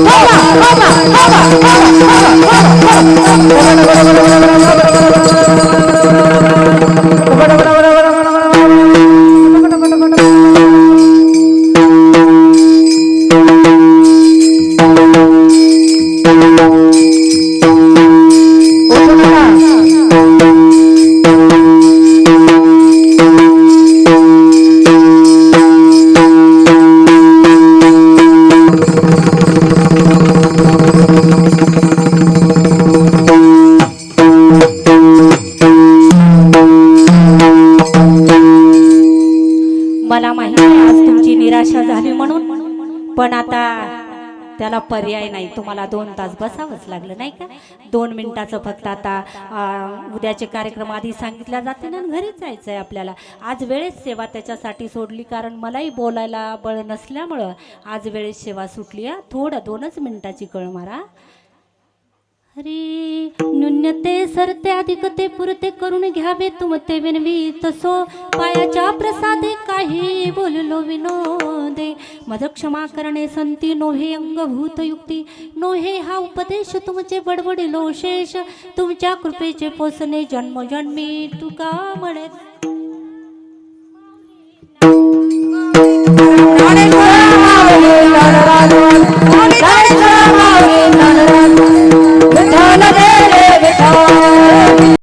मला माहिती आहे आज तुमची निराशा झाली म्हणून, पण आता त्याला पर्याय नाही. तुम्हाला 2 तास बसावंच लागलं नाही का? 2 मिनिटाचं फक्त आता उद्याचे कार्यक्रम आधी सांगितल्या जाते ना, घरीच जायचं आहे आपल्याला. आज वेळेस सेवा त्याच्यासाठी सोडली, कारण मलाही बोलायला बळ नसल्यामुळं आज वेळेस सेवा सुटली. थोडं 2च मिनिटाची कळ मारा. हरी न्यून्यते सरते अधिकते पुरते करून घ्यावे तुमते विनवी तसो पायाच्या प्रसादे काही बोललो विनोदे. मज क्षमा करणे संती नोहे अंगभूत युक्ती नोहे हा उपदेश तुमचे बडबडिलो शेष तुमच्या कृपेचे पोसणे जन्मजन्मी तुका म्हणे.